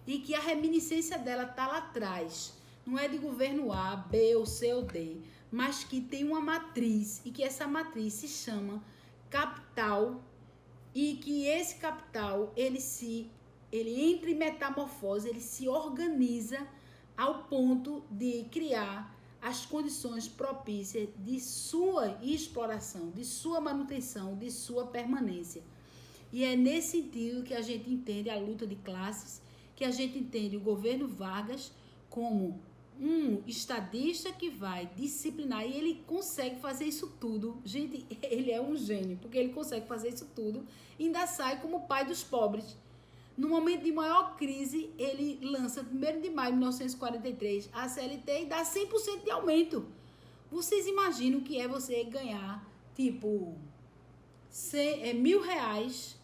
e que a reminiscência dela está lá atrás, não é de governo A, B ou C ou D, mas que tem uma matriz e que essa matriz se chama capital e que esse capital, ele entra em metamorfose, ele se organiza ao ponto de criar as condições propícias de sua exploração, de sua manutenção, de sua permanência. E é nesse sentido que a gente entende a luta de classes, que a gente entende o governo Vargas como um estadista que vai disciplinar, e ele consegue fazer isso tudo. Gente, ele é um gênio, porque ele consegue fazer isso tudo e ainda sai como pai dos pobres. No momento de maior crise, ele lança, 1º de maio de 1943, a CLT e dá 100% de aumento. Vocês imaginam o que é você ganhar, tipo, R$1.000,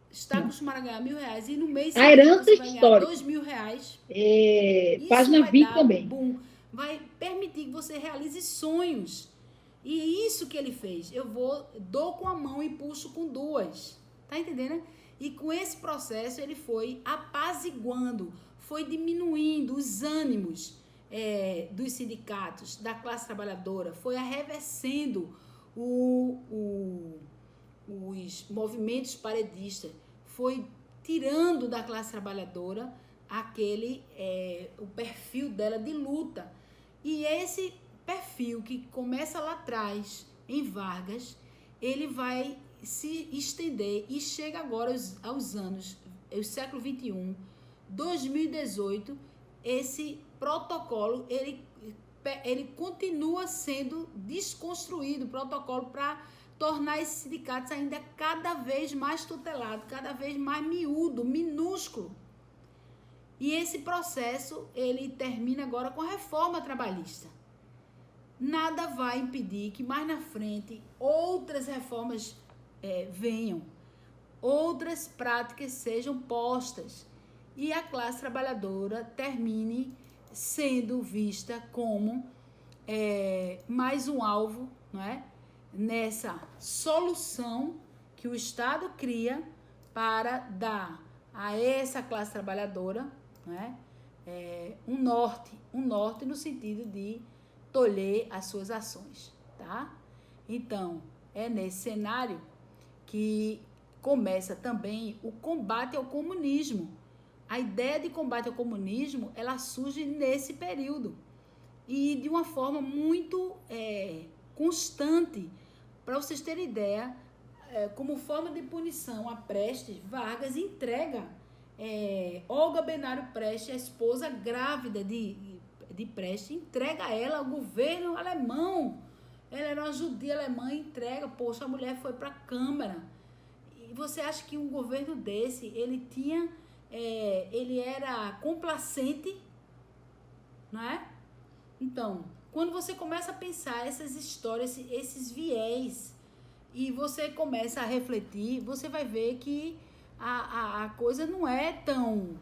está acostumado a ganhar R$1.000 e no mês A herança você vai ganhar histórica. R$2.000. Página 20 também. Boom, vai permitir que você realize sonhos. E é isso que ele fez. Dou com a mão e puxo com duas. Tá entendendo? E com esse processo ele foi apaziguando, foi diminuindo os ânimos dos sindicatos, da classe trabalhadora, foi arrefecendo os movimentos paredistas, foi tirando da classe trabalhadora o perfil dela de luta. E esse perfil que começa lá atrás, em Vargas, ele vai se estender e chega agora aos anos, o século XXI, 2018, esse protocolo, ele continua sendo desconstruído, o protocolo para tornar esses sindicatos ainda cada vez mais tutelados, cada vez mais miúdo, minúsculo. E esse processo, ele termina agora com a reforma trabalhista. Nada vai impedir que mais na frente outras reformas venham, outras práticas sejam postas e a classe trabalhadora termine sendo vista como mais um alvo, não é? Nessa solução que o Estado cria para dar a essa classe trabalhadora, não é? Um norte no sentido de tolher as suas ações, tá? Então, é nesse cenário que começa também o combate ao comunismo. A ideia de combate ao comunismo, ela surge nesse período e de uma forma muito constante. Para vocês terem ideia, como forma de punição a Prestes, Vargas entrega Olga Benário Prestes, a esposa grávida de Prestes, entrega ela ao governo alemão. Ela era uma judia alemã e entrega, poxa, a mulher foi para a Câmara. E você acha que um governo desse, ele era complacente, não é? Então, quando você começa a pensar essas histórias, esses viés, e você começa a refletir, você vai ver que a coisa não é tão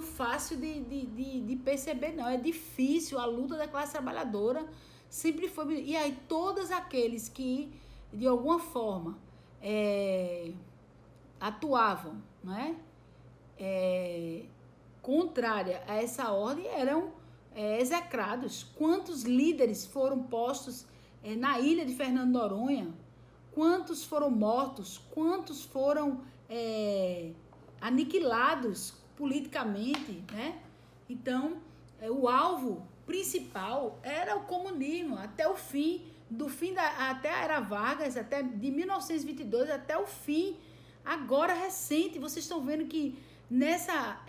fácil de perceber, não. É difícil, a luta da classe trabalhadora sempre foi. E aí, todos aqueles que, de alguma forma, atuavam, não é? Contrária a essa ordem, eram execrados. Quantos líderes foram postos na ilha de Fernando Noronha? Quantos foram mortos? Quantos foram aniquilados politicamente, né? Então, o alvo principal era o comunismo, até o fim, até a era Vargas, até de 1922 até o fim. Agora, recente, vocês estão vendo que nessa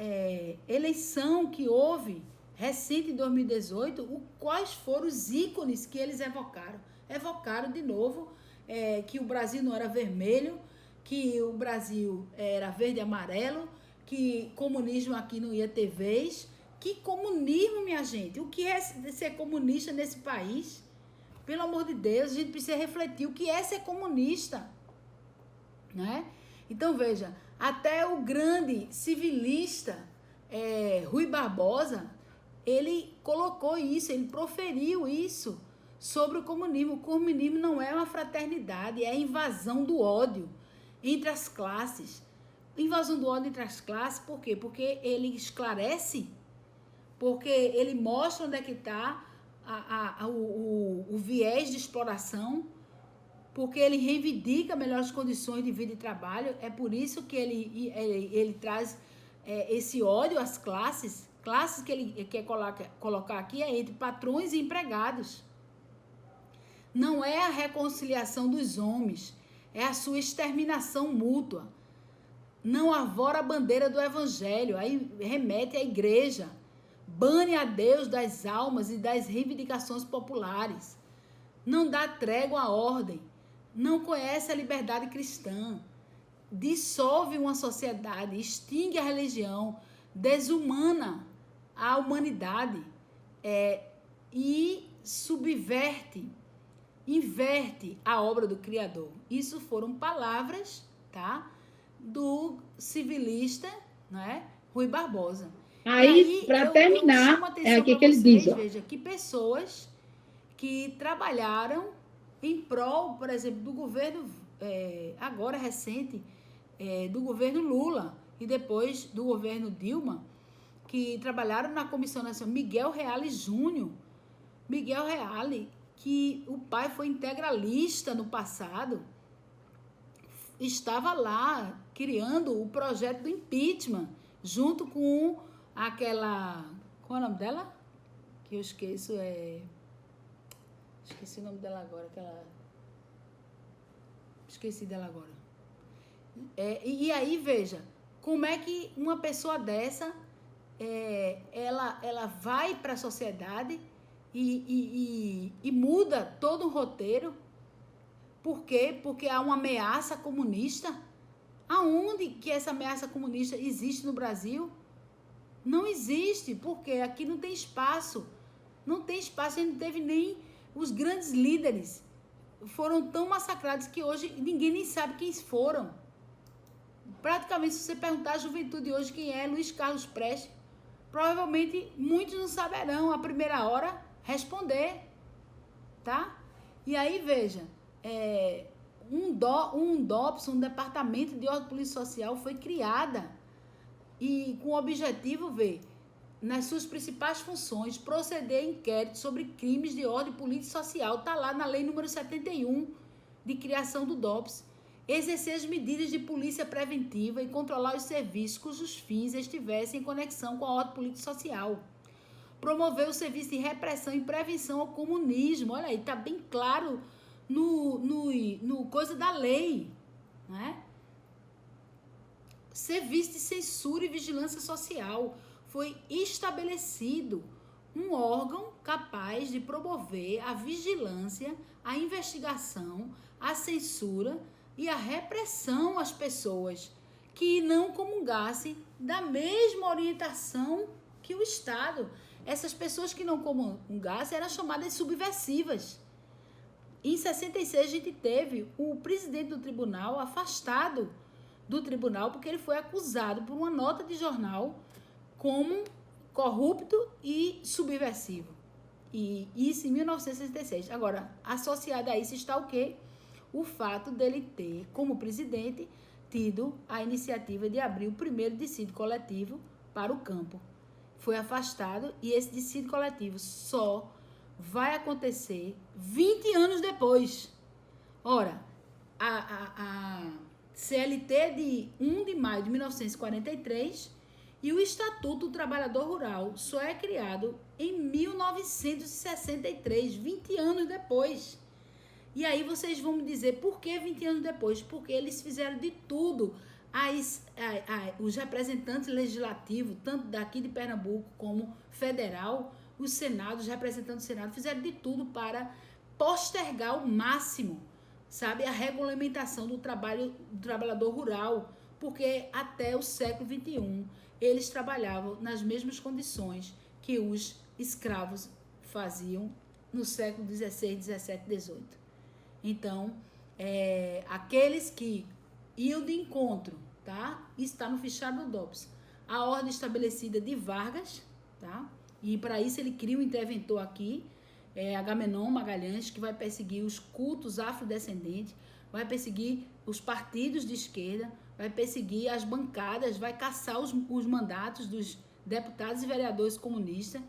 eleição que houve, recente em 2018, quais foram os ícones que eles evocaram? Evocaram de novo que o Brasil não era vermelho, que o Brasil era verde e amarelo, que comunismo aqui não ia ter vez. Que comunismo, minha gente? O que é ser comunista nesse país? Pelo amor de Deus, a gente precisa refletir o que é ser comunista, né? Então, veja, até o grande civilista Rui Barbosa, ele colocou isso, ele proferiu isso sobre o comunismo. O comunismo não é uma fraternidade, é a invasão do ódio entre as classes. Invasão do ódio entre as classes, por quê? Porque ele esclarece, porque ele mostra onde é que está o viés de exploração, porque ele reivindica melhores condições de vida e trabalho. É por isso que ele traz esse ódio às classes que ele quer colocar aqui é entre patrões e empregados. Não é a reconciliação dos homens, é a sua exterminação mútua. Não arvora a bandeira do evangelho, aí remete à igreja. Bane a Deus das almas e das reivindicações populares. Não dá trégua à ordem. Não conhece a liberdade cristã. Dissolve uma sociedade, extingue a religião, desumana a humanidade e inverte a obra do Criador. Isso foram palavras, tá, do civilista, né, Rui Barbosa. Aí para terminar, é aqui que ele diz, ó. Veja, que pessoas que trabalharam em prol, por exemplo, do governo, agora recente, do governo Lula e depois do governo Dilma, que trabalharam na Comissão Nacional, Miguel Reale Júnior. Miguel Reale, que o pai foi integralista no passado, estava lá criando o projeto do impeachment, junto com aquela... Qual é o nome dela? Que eu esqueço, esqueci o nome dela agora, esqueci dela agora. E aí, veja, como é que uma pessoa dessa, ela vai para a sociedade e muda todo o roteiro. Por quê? Porque há uma ameaça comunista. Aonde que essa ameaça comunista existe no Brasil? Não existe, porque aqui não tem espaço. Não tem espaço, a gente não teve nem os grandes líderes. Foram tão massacrados que hoje ninguém nem sabe quem foram. Praticamente, se você perguntar à juventude hoje quem é Luiz Carlos Prestes, provavelmente muitos não saberão a primeira hora responder, tá? E aí, veja, um DOPS, um Departamento de Ordem Polícia Social, foi criada e com o objetivo, nas suas principais funções, proceder a inquérito sobre crimes de ordem política e social. Está lá na lei número 71 de criação do DOPS. Exercer as medidas de polícia preventiva e controlar os serviços cujos fins estivessem em conexão com a ordem política e social. Promover o serviço de repressão e prevenção ao comunismo. Olha aí, está bem claro no coisa da lei, né? Serviço de censura e vigilância social. Foi estabelecido um órgão capaz de promover a vigilância, a investigação, a censura e a repressão às pessoas que não comungassem da mesma orientação que o Estado. Essas pessoas que não comungassem eram chamadas de subversivas. Em 66, a gente teve o presidente do tribunal afastado do tribunal porque ele foi acusado por uma nota de jornal como corrupto e subversivo. E isso em 1966. Agora, associado a isso está o quê? O fato dele ter, como presidente, tido a iniciativa de abrir o primeiro dissídio coletivo para o campo. Foi afastado e esse dissídio coletivo só vai acontecer 20 anos depois. Ora, a CLT de 1 de maio de 1943 e o Estatuto do Trabalhador Rural só é criado em 1963, 20 anos depois. E aí vocês vão me dizer, por que 20 anos depois? Porque eles fizeram de tudo. Os representantes legislativos, tanto daqui de Pernambuco como federal, o Senado, os representantes do Senado, fizeram de tudo para postergar ao máximo, sabe, a regulamentação do trabalhador rural, porque até o século XXI eles trabalhavam nas mesmas condições que os escravos faziam no século XVI, XVII, XVIII. Então, aqueles que iam de encontro, tá? Está no fichário do DOPS. A ordem estabelecida de Vargas, tá? E para isso ele cria um interventor aqui, Agamenon Magalhães, que vai perseguir os cultos afrodescendentes, vai perseguir os partidos de esquerda, vai perseguir as bancadas, vai caçar os mandatos dos deputados e vereadores comunistas,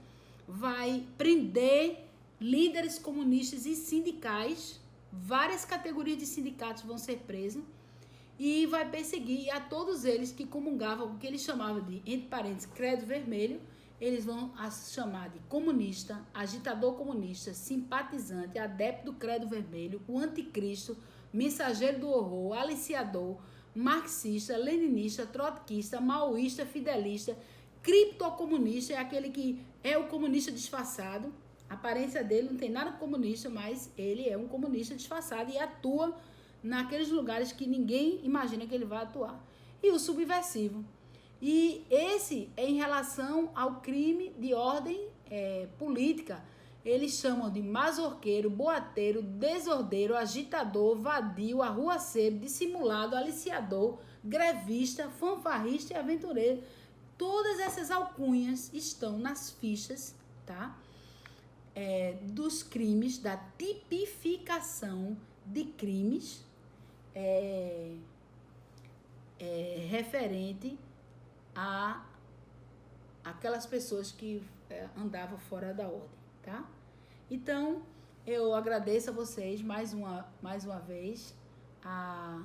vai prender líderes comunistas e sindicais, várias categorias de sindicatos vão ser presos, e vai perseguir a todos eles que comungavam com o que ele chamava de, entre parênteses, credo vermelho. Eles vão chamar de comunista, agitador comunista, simpatizante, adepto do credo vermelho, o anticristo, mensageiro do horror, aliciador, marxista, leninista, trotskista, maoísta, fidelista, criptocomunista, é aquele que é o comunista disfarçado. A aparência dele não tem nada de comunista, mas ele é um comunista disfarçado e atua naqueles lugares que ninguém imagina que ele vai atuar. E o subversivo. E esse é em relação ao crime de ordem política. Eles chamam de mazorqueiro, boateiro, desordeiro, agitador, vadio, arruaceiro, dissimulado, aliciador, grevista, fanfarrista e aventureiro. Todas essas alcunhas estão nas fichas, tá? Dos crimes, da tipificação de crimes referente a aquelas pessoas que andavam fora da ordem, tá? Então, eu agradeço a vocês mais uma vez a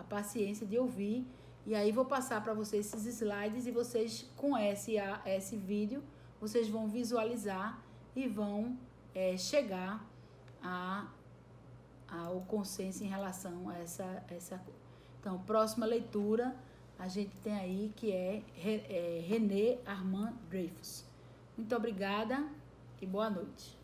paciência de ouvir, e aí vou passar para vocês esses slides, e vocês, com esse vídeo, vocês vão visualizar e vão chegar ao consenso em relação a essa. Então, próxima leitura, a gente tem aí que é René Armand Dreyfus. Muito obrigada e boa noite.